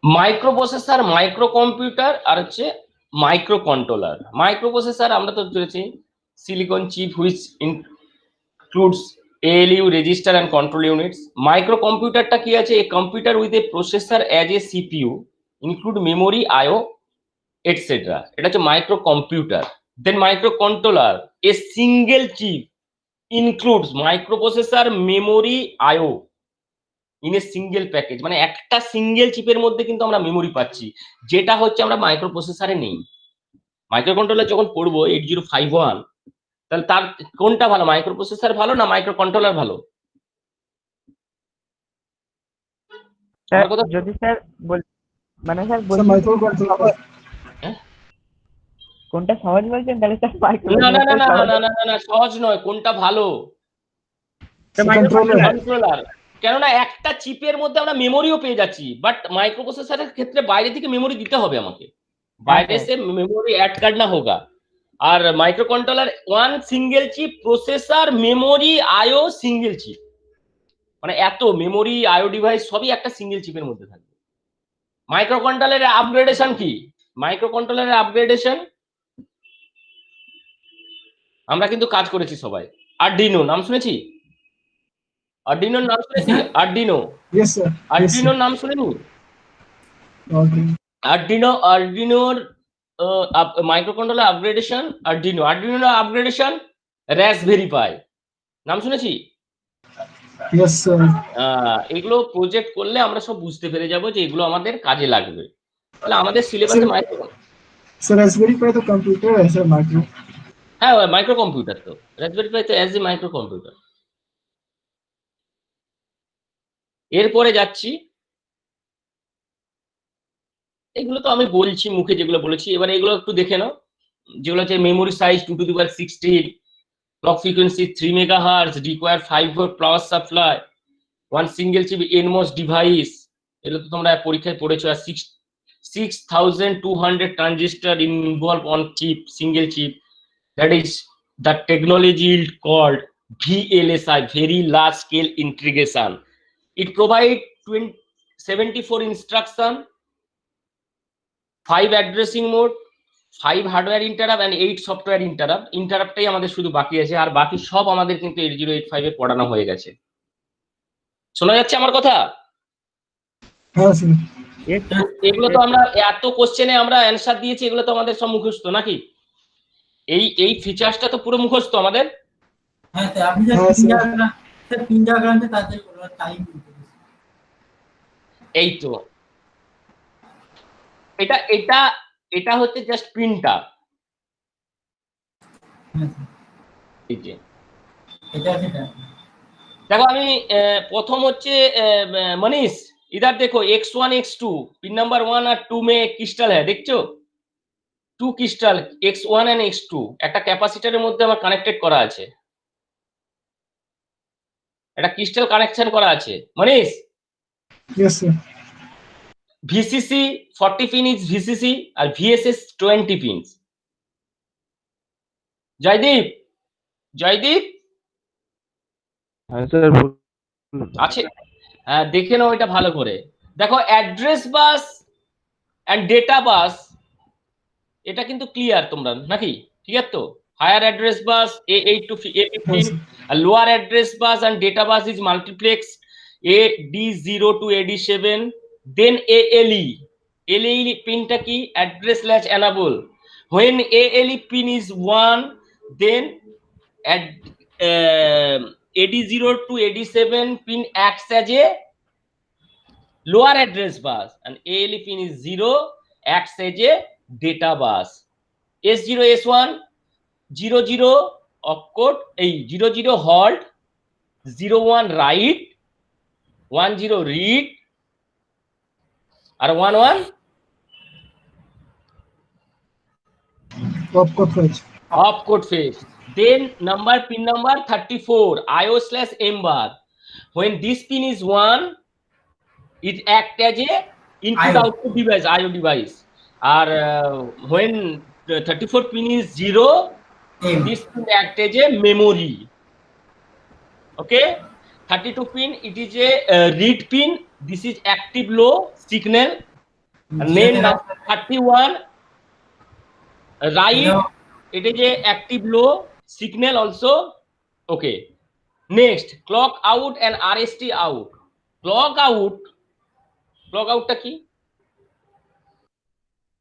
A: মাইক্রোপ্রসেসর, মাইক্রো কম্পিউটার আর হচ্ছে মাইক্রো কন্ট্রোলার। মাইক্রোপ্রসেসর আমরা তো বলেছি silicon chip which includes ALU register and control units. মাইক্রোকম্পিউটারটা কি আছে? A computer with a processor as a CPU include memory, IO, etc. এটা হচ্ছে microcomputer. Then microcontroller, a single chip includes microprocessor, memory, IO in a single package। মানে একটা single চিপের মধ্যে কিন্তু আমরা মেমোরি পাচ্ছি, যেটা হচ্ছে আমরা মাইক্রোপ্রসেসরে নেই। মাইক্রোকন্ট্রোলার যখন পড়বো 8051, তাহলে তার কোনটা ভালো, মাইক্রোপ্রসেসর ভালো না মাইক্রোকন্ট্রোলার ভালো?
D: স্যার
A: আমার কথা
D: যদি স্যার মানে স্যার
B: স্যার
D: বলছি
B: মাইক্রো কন্ট্রোলার।
D: কোনটা সহজ বলছেন, তাহলে স্যার
A: না না না না
D: মাইক্রোকন্ট্রোলার
A: না না না না সহজ নয়, কোনটা ভালো?
B: কন্ট্রোলার।
A: কন্ট্রোলার। কেননা একটা চিপের মধ্যে আমরা মেমোরিও পেয়ে যাচ্ছি, বাট মাইক্রোপ্রসেসরের ক্ষেত্রে বাইরে থেকে মেমোরি দিতে হবে আমাকে, বাইরে সে মেমোরি অ্যাড करना होगा। আর microcontroller one single chip, processor, memory, IO single chip. মানে এত মেমোরি, আইও ডিভাইস সবই একটা সিঙ্গেল চিপের মধ্যে থাকবে। মাইক্রোকন্ট্রোলারের আপগ্রেডেশন কি? মাইক্রোকন্ট্রোলারের আপগ্রেডেশন আমরা কিন্তু কাজ করেছি সবাই। আরডিনো নাম শুনেছি? আরডিনোর নাম শুনেছি? Arduino,
B: yes sir.
A: আরডিনোর নাম শুনেনি? আরডিনোর মাইক্রোকন্ট্রোলার আপগ্রেডেশন, আরডিনোর আপগ্রেডেশন, রাসবেরি পাই নাম শুনেছি?
B: Yes sir.
A: এগুলো প্রজেক্ট করলে আমরা সব বুঝতে পেরে যাব যে এগুলো আমাদের কাজে লাগবে। তাহলে আমাদের সিলেবাসে
B: सर रास्पबेरी पाई तो कंप्यूटर है सर माइक्रो।
A: হ্যাঁ মাইক্রো কম্পিউটার, তো রাসবেরি পাই তো অ্যাজ এ মাইক্রো কম্পিউটার। এরপরে যাচ্ছি, এগুলো তো আমি বলছি মুখে যেগুলো বলেছি, এবার এগুলো একটু দেখে নাও। যেগুলো হচ্ছে memory size 2^16, clock frequency 3 megahertz, require 5 volt power supply, one single chip NMOS device, এগুলো তো তোমরা পরীক্ষায় পড়েছো। আর 6200 transistor involved on chip, single chip, that is the technology called VLSI, very large scale integration. It provides 74 instruction, 5 addressing mode, 5 hardware interrupt and 8 software interrupt. ইন্টারাপ্টটাই আমাদের শুধু বাকি আছে, আর বাকি সব আমাদের কিন্তু 8085 এ পড়ানো হয়ে গেছে। শোনা যাচ্ছে আমার কথা?
B: হ্যাঁ স্যার।
A: এগুলো তো আমরা এত কোশ্চেনে আমরা অ্যানসার দিয়েছি, এগুলো তো আমাদের সব মুখস্থ নাকি? এই ফিচারসটা তো পুরো মুখস্থ আমাদের।
C: হ্যাঁ স্যার, আপনি স্যার তিন ডায়াগ্রামে তাদের টাইম
A: এই তো এটা এটা এটা হচ্ছে জাস্ট প্রিন্টার। এই যে
C: এটা সেটা
A: দেখো আমি প্রথম হচ্ছে मनीष इधर देखो x1 x2 पिन नंबर 1 और 2 में क्रिस्टल है, দেখছো 2 ক্রিস্টাল x1 and x2 একটা ক্যাপাসিটরের মধ্যে আমার কানেক্টেড করা আছে, একটা ক্রিস্টাল কানেকশন করা আছে। Manish
B: yes sir.
A: VCC 40 pin is VCC আর VSS 20 পিন। জয়দীপ, জয়দীপ
F: হ্যাঁ স্যার
A: আছে? হ্যাঁ দেখে নাও এটা ভালো করে। দেখো address bus and data bus, এটা কিন্তু ক্লিয়ার তোমরা নাকি? ঠিক আছে তো? Higher address bus A8 to A15 আর lower address bus and data bus is multiplex AD0 to AD7, then ALE। ALE পিনটা কি? Address latch enable. when ALE pin is 1, then at AD0 to AD7 pin acts as a lower address bus and ALE pin is 0 acts as a data bus. S0 S1 00 opcode, এই 00 halt, 01 write, 10 read আর 11 opcode fetch. Then pin number 34 IO/M bar. When this pin is 1, it act as a input output device, IO device. Or when 34 pin is 0, this pin act as a memory. Okay, 32 pin, it is a read pin. This is active low signal. And then 31 write, it is a active low signal also. Okay, next clock out and RST out. Clock আউটটা কি?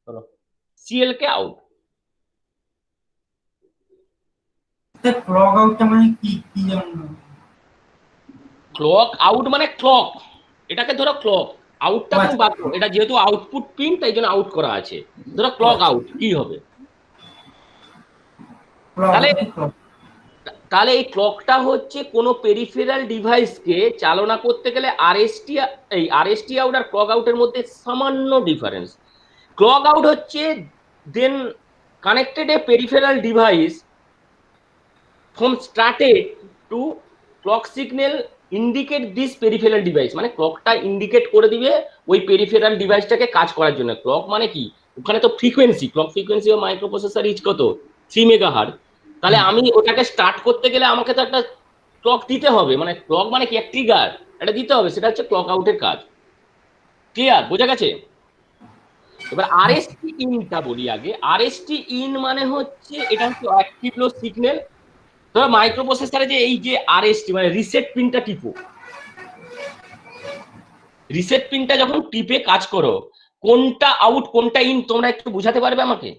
A: চলো CL K out.
C: Sir clock আউটটা মানে কি কি জানো?
A: Clock out মানে clock, এটাকে ধরো ক্লক, আউটটা তুমি বাদ দাও, এটা যেহেতু আউটপুট পিন তাই জন্য আউট করা আছে। ধরো ক্লক আউট কি হবে? তাহলে তাহলে এই ক্লকটা হচ্ছে কোনো পেরিফেরাল ডিভাইসকে চালনা করতে গেলে আরএসটি আউট আর ক্লক আউটের মধ্যে সামান্য ডিফারেন্স। ক্লক আউট হচ্ছে then connected a peripheral device from started to clock signal indicate this peripheral device, মানে ক্লকটা ইন্ডিকেট করে দিবে ওই পেরিফেরাল ডিভাইসটাকে কাজ করার জন্য। ক্লক মানে কি? ওখানে তো ফ্রিকোয়েন্সি, ক্লক ফ্রিকোয়েন্সি ও মাইক্রোপ্রসেসর ইজ কত 3 মেগাহার্টজ। তাহলে আমি ওটাকে স্টার্ট করতে গেলে আমাকে তো একটা ক্লক দিতে হবে, মানে ক্লক মানে কি এক ট্রিগার, এটা দিতে হবে, সেটা হচ্ছে ক্লক আউটের কাজ। ক্লিয়ার? বোঝা গেছে? এবার আরএসটি ইনটা বলি আগে। আরএসটি ইন মানে হচ্ছে এটা হচ্ছে অ্যাক্টিভ লো সিগন্যাল। ধরো মাইক্রোপ্রসেসরে যে এই যে আরএসটি মানে রিসেট পিনটা টিপো, রিসেট পিনটা যখন টিপে কাজ করো, কোনটা আউট কোনটা ইন তোমরা একটু বুঝাতে পারবে আমাকে?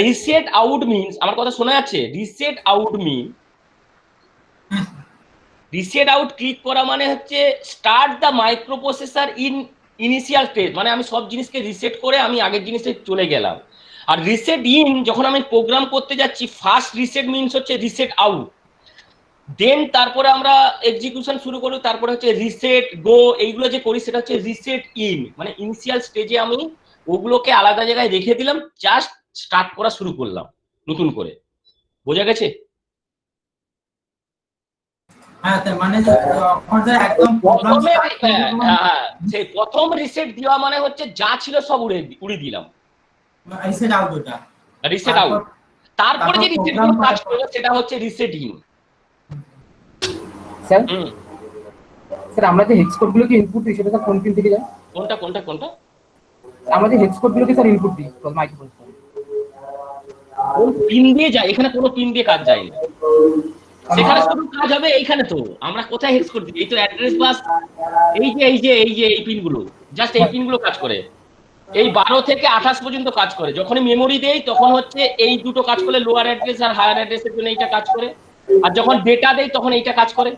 A: রিসেট আউট মিনস, আমার কথা শোনা যাচ্ছে? রিসেট আউট মিন, রিসেট আউট ক্লিক করা মানে হচ্ছে start the microprocessor in initial stage, মানে আমি সব জিনিসকে রিসেট করে আমি আগের জিনিসে চলে গেলাম। আর রিসেট ইন যখন আমি প্রোগ্রাম করতে যাচ্ছি, ফার্স্ট রিসেট মিনস হচ্ছে রিসেট আউট, দেন তারপরে আমরা এক্সিকিউশন শুরু করি, তারপরে হচ্ছে রিসেট গো, এইগুলো যে করি সেটা হচ্ছে রিসেট ইন, মানে ইনিশিয়াল স্টেজে আমি ওগুলোকে আলাদা জায়গায় রেখে দিলাম, জাস্ট স্টার্ট করা শুরু করলাম নতুন করে। বোঝা গেছে?
C: হ্যাঁ স্যার, মানে যখন স্যার একদম প্রোগ্রাম স্টার্ট করব
A: সেই প্রথম রিসেট দেওয়া মানে হচ্ছে যা ছিল সব উড়ে দিলাম,
C: রিসেট আউট ওটা।
A: Reset out. তারপরে যে রিসেট গুলো কাজ করবে সেটা হচ্ছে রিসেট ইন।
G: স্যার স্যার আমরা যে হেক্স কোড গুলো কি ইনপুট দিই সেটা স্যার কোন পিন থেকে যায়?
A: কোনটা কোনটা কোনটা?
G: আমরা যে হেক্স কোড গুলো কি স্যার ইনপুট দিই মাইক্রোপ্রসেসর,
A: কোন পিন দিয়ে যায়? এখানে কোনো পিন দিয়ে কাজ যায় না, সেখানে শুধু কাজ হবে এইখানে। তো আমরা কোথায় হেক্স কোড দিই? এই তো অ্যাড্রেস বাস, এই পিনগুলো, জাস্ট এই পিনগুলো কাজ করে। এই 12 থেকে 28 পর্যন্ত কাজ করে। যখনই মেমোরি দেই তখন হচ্ছে এই দুটো কাজ করলে, লোয়ার অ্যাড্রেস আর হায়ার অ্যাড্রেসের জন্য এইটা কাজ করে, আর যখন ডেটা দেই তখন এইটা কাজ করে।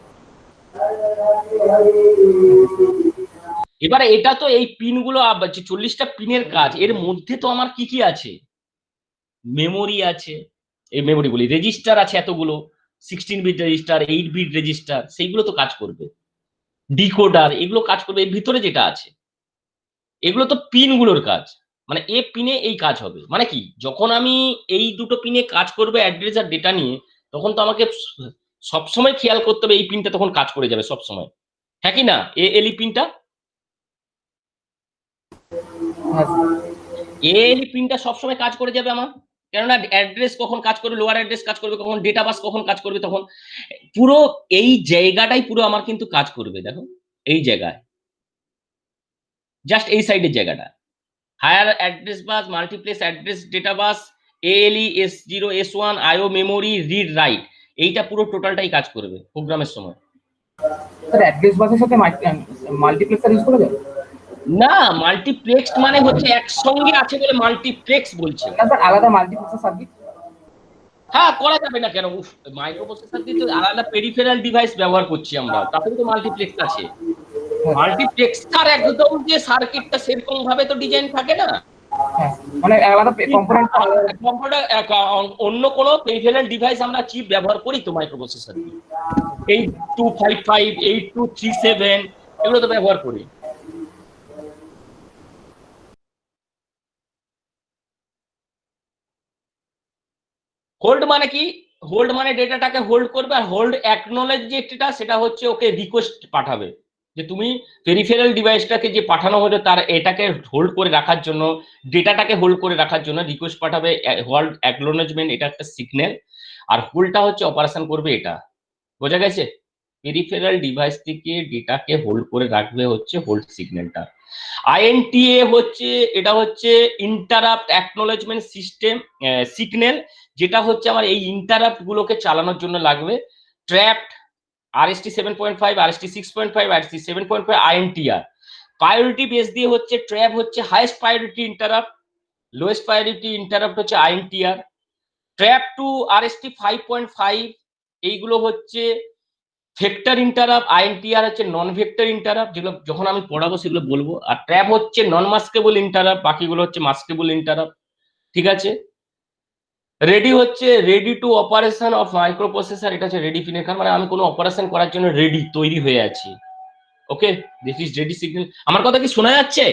A: এবারে এটা তো এই পিনগুলো 40টা পিনের কাজ, এর মধ্যে তো আমার কি কি আছে? মেমোরি আছে, এই মেমোরি বলি রেজিস্টার আছে এতগুলো, 16 বিট রেজিস্টার, 8 বিট রেজিস্টার, সেইগুলো তো কাজ করবে। ডিকোডার, এগুলো কাজ করবে। এর ভিতরে যেটা আছে এগুলো তো পিনগুলোর কাজ, মানে এ পিনে এই কাজ হবে। মানে কি, যখন আমি এই দুটো পিনে কাজ করবে অ্যাড্রেস আর ডেটা নিয়ে, তখন তো আমাকে সবসময় খেয়াল করতে হবে এই পিনটা তখন কাজ করে যাবে সবসময়, হ্যাঁ কি না? এএলই পিনটা, এএলই পিনটা সবসময় কাজ করে যাবে আমার, কেননা অ্যাড্রেস কখন কাজ করবে, লোয়ার অ্যাড্রেস কাজ করবে কখন, ডেটা বাস কখন কাজ করবে তখন, পুরো এই জায়গাটাই পুরো আমার কিন্তু কাজ করবে। দেখো এই জায়গায়, জাস্ট এই সাইডের জায়গাটা, হায়ার অ্যাড্রেস বাস, মাল্টিপ্লেক্স অ্যাড্রেস ডেটা বাস, এএলই, S0, S1, আইও মেমোরি, রিড রাইট, এইটা পুরো টোটালটাই কাজ করবে প্রোগ্রামের সময়।
G: স্যার অ্যাড্রেস বাসের সাথে মাল্টিপ্লেক্সার ইউজ করা যায়?
A: না, মাল্টিপ্লেক্স মানে হচ্ছে একসঙ্গে আছে বলে মাল্টিপ্লেক্স বলছে।
G: না স্যার, আলাদা মাল্টিপ্লেক্সার সার্কিট?
A: হ্যাঁ, করা যাবে না কেন? মাইক্রোপ্রসেসর দিয়ে তো আলাদা পেরিফেরাল ডিভাইস ব্যবহার করছি আমরা, তাতেও তো মাল্টিপ্লেক্স আছে। মাল্টিপ্লেক্সার একদম যে সার্কিটটা সেরকম ভাবে তো ডিজাইন থাকে না,
G: মানে আলাদা কম্পোনেন্ট।
A: অন্য কোনো পেরিফেরাল ডিভাইস আমরা চিপ ব্যবহার করি তো মাইক্রোপ্রসেসর দিয়ে, 8255, 8237 এগুলো তো ব্যবহার করি। হোল্ড মানে কি? হোল্ড মানে ডেটাটাকে হোল্ড করবে, আর হোল্ড অ্যাকনোলেজ যেটা সেটা হচ্ছে ওকে রিকোয়েস্ট পাঠাবে, যে তুমি পেরিফেরাল ডিভাইসটাকে যে পাঠানো হলো তার এটাকে হোল্ড করে রাখার জন্য, ডেটাটাকে হোল্ড করে রাখার জন্য রিকোয়েস্ট পাঠাবে। হোল্ড অ্যাকনোলেজমেন্ট এটা একটা সিগন্যাল, আর হোল্ডটা হচ্ছে অপারেশন করবে এটা। বোঝা গেছে? পেরিফেরাল ডিভাইস থেকে ডেটাকে হোল্ড করে রাখবে হচ্ছে হোল্ড সিগন্যালটা। আইএনটিএ হচ্ছে, এটা হচ্ছে ইন্টারাপ্ট অ্যাকনোলেজমেন্ট সিস্টেম সিগন্যাল, যেটা হচ্ছে আমার এই ইন্টারাপ্ট গুলোকে চালানোর জন্য লাগবে। Trapped, RST 7.5, RST 6.5, RST 7.5, INTR. Priority base দিয়ে হচ্ছে ট্র্যাপ হচ্ছে highest priority interrupt, lowest priority interrupt হচ্ছে আইএনটিআর। ট্র্যাপ টু আরএসটি 5.5 এইগুলো হচ্ছে ভেক্টর ইন্টারাপ্ট, আইএনটিআর হচ্ছে নন ভেক্টর ইন্টারাপ্ট, যেগুলো যখন আমি পড়াবো সেগুলো বলবো। আর ট্র্যাপ হচ্ছে নন মাস্কেবল ইন্টারাপ্ট, বাকিগুলো হচ্ছে মাস্কেবল ইন্টারাপ্ট। ঠিক আছে, রেডি হচ্ছে ready to operation of micro processor, এটা হচ্ছে রেডি ফিনেকার, মানে আমি কোনো অপারেশন করার জন্য রেডি, তৈরি হয়ে আছি। ওকে, দিস ইজ রেডি সিগন্যাল। আমার কথা কি শোনা যাচ্ছে?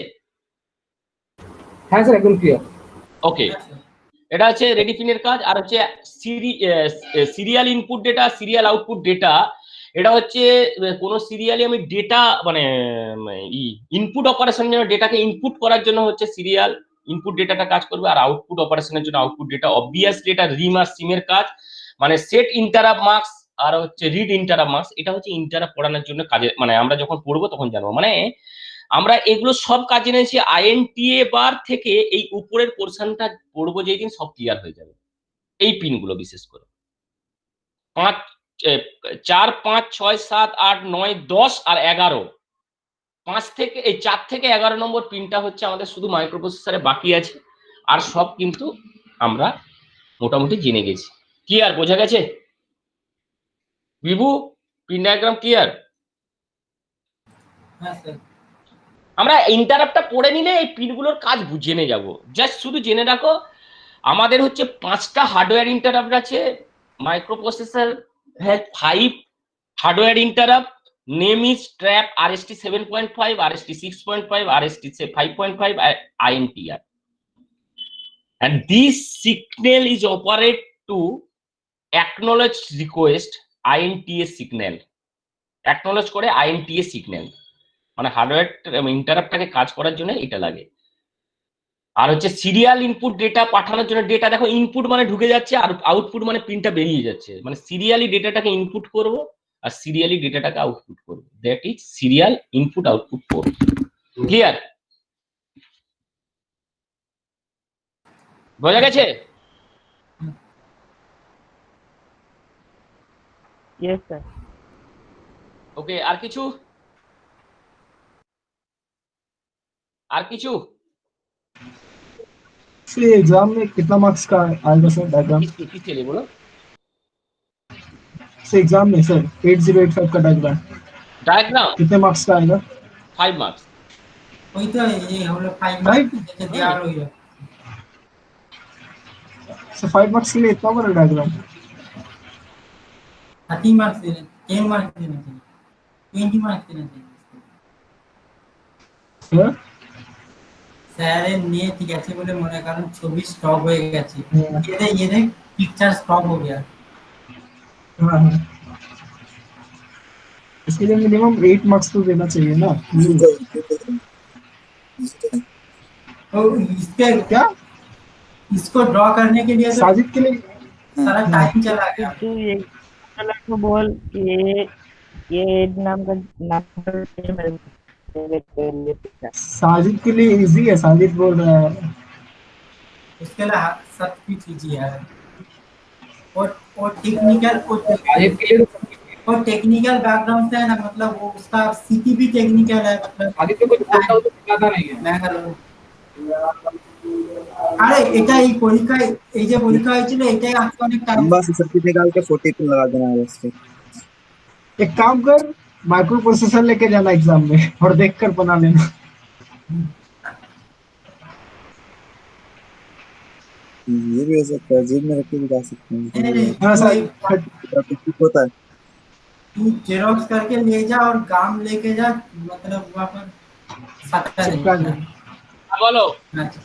G: হ্যাঁ স্যার একদম ক্লিয়ার।
A: ওকে, এটা হচ্ছে রেডি ফিনের কাজ। আর হচ্ছে serial input data, serial output data, এটা হচ্ছে কোনো সিরিয়ালি আমি ডেটা মানে ইনপুট অপারেশনের জন্য ডেটাকে ইনপুট করার জন্য হচ্ছে সিরিয়াল ইনপুট ডেটাটা কাজ করবে, আর আউটপুট অপারেশনের জন্য আউটপুট ডেটা। অবভিয়াসলি এটা রিম আর সিমের কাজ, মানে সেট ইন্টারাপ্ট মার্কস আর হচ্ছে রিড ইন্টারাপ্ট মার্কস, এটা হচ্ছে ইন্টারাপ্ট পড়ানোর জন্য কাজে, মানে আমরা যখন পড়বো তখন জানবো। মানে আমরা এগুলো সব কাজে নিয়েছি আইএনটিএ বার থেকে, এই উপরের পোর্শনটা পড়বো যেই দিন সব ক্লিয়ার হয়ে যাবে। এই পিনগুলো বিশেষ করে 5, 4, 5, 6, 7, 8, 9, 10 আর 11, 5 থেকে এই 4 থেকে 11 নম্বর পিনটা হচ্ছে আমাদের শুধু মাইক্রোপ্রসেসরে বাকি আছে, আর সব কিন্তু আমরা মোটামুটি জেনে গেছি। ক্লিয়ার, বোঝা গেছে বিভু? Pin diagram clear?
C: হ্যাঁ স্যার।
A: আমরা ইন্টারাপ্টটা পড়ে নিলে এই পিনগুলোর কাজ জেনে যাব। জাস্ট শুধু জেনে রাখো আমাদের হচ্ছে 5টা হার্ডওয়্যার ইন্টারাপ্ট আছে। Microprocessor has 5 hardware interrupt. Name is trap, RST 7.5, RST 6.5, RST 5.5, INTR. And this signal is operate to acknowledge request, INTA signal. Acknowledge করে INTA signal, মানে হার্ডওয়্যার ইন্টারাপ্টটাকে কাজ করার জন্য এটা লাগে। আর হচ্ছে সিরিয়াল ইনপুট ডেটা পাঠানোর জন্য, ডেটা দেখো ইনপুট মানে ঢুকে যাচ্ছে আর আউটপুট মানে প্রিন্টটা বেরিয়ে যাচ্ছে, মানে সিরিয়ালি ডেটাটাকে ইনপুট করব আর সিরিয়ালি ডেটাটাকে আউটপুট করব, that is serial input output port. Clear, বোঝা গেছে?
D: Yes sir.
A: ওকে, আর কিছু? আর কিছু?
B: सर ये एग्जाम में कितना मार्क्स का आएगा सर डायग्राम?
A: किस चलिए बोलो।
B: सर एग्जाम में सर 8085 का डायग्राम
A: डायग्राम
B: कितने मार्क्स का आएगा?
A: 5 मार्क्स।
C: ওই তো এই হলো 5 মার্কস যেটা দেওয়া রইলো।
B: सर 5 मार्क्स के लिए इतना बड़ा डायग्राम?
C: 30 मार्क्स देने, 10 मार्क्स देना चाहिए, 20 मार्क्स देना चाहिए।
B: सर
C: স্যারের নিয়ে ঠিক আছে বলে মনে করেন ছবি স্টপ হয়ে গেছে, ये देख पिक्चर स्टॉप हो गया।
B: हाँ हाँ, इसके लिए मिनिमम 8 मार्क्स तो देना चाहिए ना।
C: तो इसके
B: क्या
C: इसको ड्रॉ करने के लिए तो
B: साजिद के लिए
C: सारा टाइम चला गया।
D: तू ये वाला को बोल कि ये नाम का नंबर मेरे
B: साजिद के लिए इजी है, साजिद बोल रहा है।
C: उसके लिए सब कुछ इजी है। और टेक्निकल
G: आजिद के लिए
C: और टेक्निकल बैकग्राउंड से है ना, मतलब वो उसका सीटी भी टेक्निकल है, मतलब
G: आजिद को कुछ बोलता हो तो ज्यादा नहीं है।
C: ব্যাঙ্গালোর। আরে এটা এই পরীক্ষা, এই যে পরীক্ষা হয়েছিল এটাই আজকে অনেক টাইম।
H: बस सर्किट निकाल के 40 पिन लगा देना है बस।
B: एक काम कर, माइक्रो प्रोसेसर लेके जाना एग्जाम में और देखकर बना लेना।
H: ये भी हो सकता है, जेब में रख के भी जा सकते हैं।
B: हाँ सर,
H: ठीक होता है।
C: तू जेरोक्स करके ले जा और काम लेके जा, मतलब वहाँ पर साटा
B: चिपका
C: नहीं।
B: दे।
A: বলো
C: अच्छा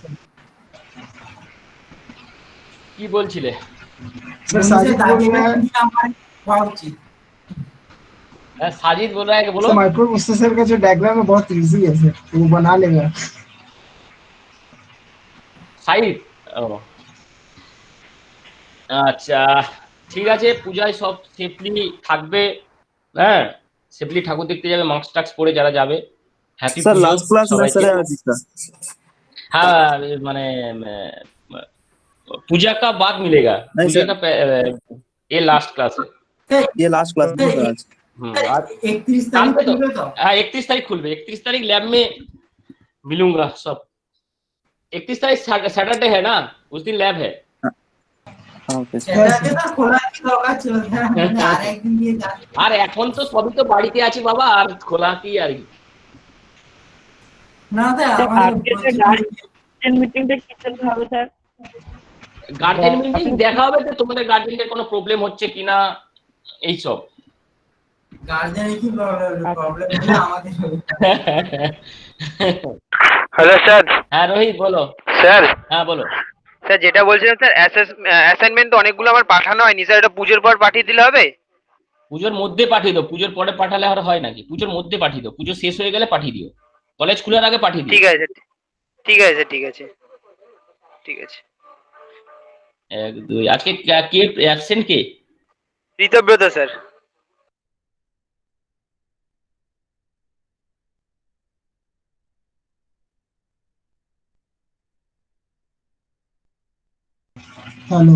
A: কি বলছিলে?
B: सर साजिद बोल रहा है,
A: साजिद बोल रहा है कि बोलो।
B: सर माइक्रो प्रोसेसर का जो डायग्राम है बहुत इजी है सर, वो बना लेगा।
A: সাইড, ও আচ্ছা ঠিক আছে। পূজায় সব সেফলি থাকবে, হ্যাঁ সেফলি ঠাকুর দেখতে যাবে, মাস্ক টাক্স পরে যারা যাবে। হ্যাপি
H: सर
A: পুজো
H: लास्ट क्लास में
A: সবাইকে।
H: सर आज का
A: হ্যাঁ মানে पूजा का बाद मिलेगा,
H: नहीं
A: पूजा
H: सर।
A: का ये लास्ट क्लास है।
H: ये लास्ट क्लास में सर आज।
A: आज
C: 31
A: काम
C: तारीख
A: पे तो
C: खुलবে তো?
A: हाँ 31 तारीख खुल 31 तारीख लैब में मिलूंगा सब। 31 तारीख सैटरडे है ना, उस दिन लैब है।
H: हाँ ओके सर।
C: সেটাকে তো খোলা কি দরকার ছিল মানে আর একদিন দিয়ে যান।
A: আর এখন তো সবই তো বাড়িতে আছি বাবা, আর খোলা কি আর কি।
C: না স্যার
D: স্যার,
C: আমাদের
D: আজকে যে গার্জেন মিটিংটা কি চলতে হবে স্যার?
A: গার্জেন মিটিং দেখা হবে যে তোমাদের গার্জেনদের কোনো প্রবলেম হচ্ছে কিনা এইসব।
C: গার্জেনের কি প্রবলেম হলে আমাদের হবে।
F: Hello sir.
A: হ্যাঁ রোহিত বলো।
F: স্যার
A: হ্যাঁ বলো।
F: স্যার যেটা বলছিলাম স্যার, অ্যাসাইনমেন্ট তো অনেকগুলো আমার পাঠানো হয়নি স্যার, এটা পুজোর পর পাঠিয়ে দিলে হবে?
A: পুজোর মধ্যে পাঠিয়ে দাও, পুজোর পরে পাঠালে আর হয় নাকি? পুজোর মধ্যে পাঠিয়ে দাও, পুজো শেষ হয়ে গেলে পাঠিয়ে দিও, কলেজ খোলার আগে পাঠিয়ে দিও।
F: ঠিক আছে স্যার, ঠিক আছে স্যার, ঠিক আছে ঠিক আছে।
A: 1 2 আজকে কে অ্যাবসেন্ট কে?
F: Ritabrata sir.
B: Hello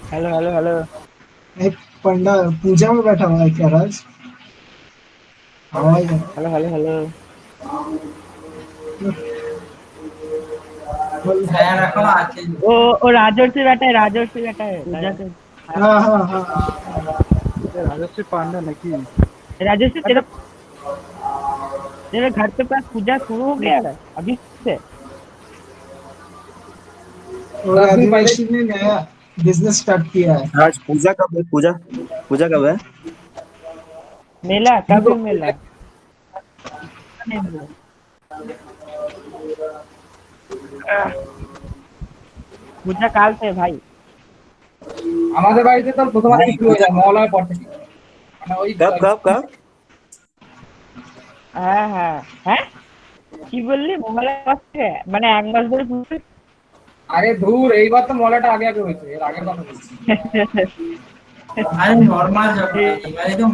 D: hello hello hello.
B: एक पंडा पूजा में बैठा हुआ है क्या राज? आवाज आ-
D: হ্যালো হ্যালো হ্যালো।
C: হ্যাঁ রাখো আছে।
D: ও ও राजर्षि बैठा है, राजर्षि बैठा है पूजा के।
B: हाँ हाँ हाँ
G: राजश्री पांडा नाকি?
D: राजर्षि तेरा तेरे घर के पास पूजा शुरू हो गया है अभी से?
B: और आदिवासी ने नया बिजनेस स्टार्ट किया है।
H: आज पूजा कब है? पूजा पूजा कब है?
D: मेला कब है मेला? पूजा काल से भाई।
G: আমাদের বাড়িতে তো প্রথমবার শুরু হয়ে যায় মহলার পর থেকে। মানে ওই
H: कब कब कब?
D: হ্যাঁ হ্যাঁ হ্যাঁ কি বললি মহলা আসছে মানে 1 মাস ধরে পুজো?
G: আরে ধুর এইবার তো মহলাটা আগে আগে হয়েছে, এর আগের কথা বলছি।
C: আরে নরমাল যাবে এবারে তো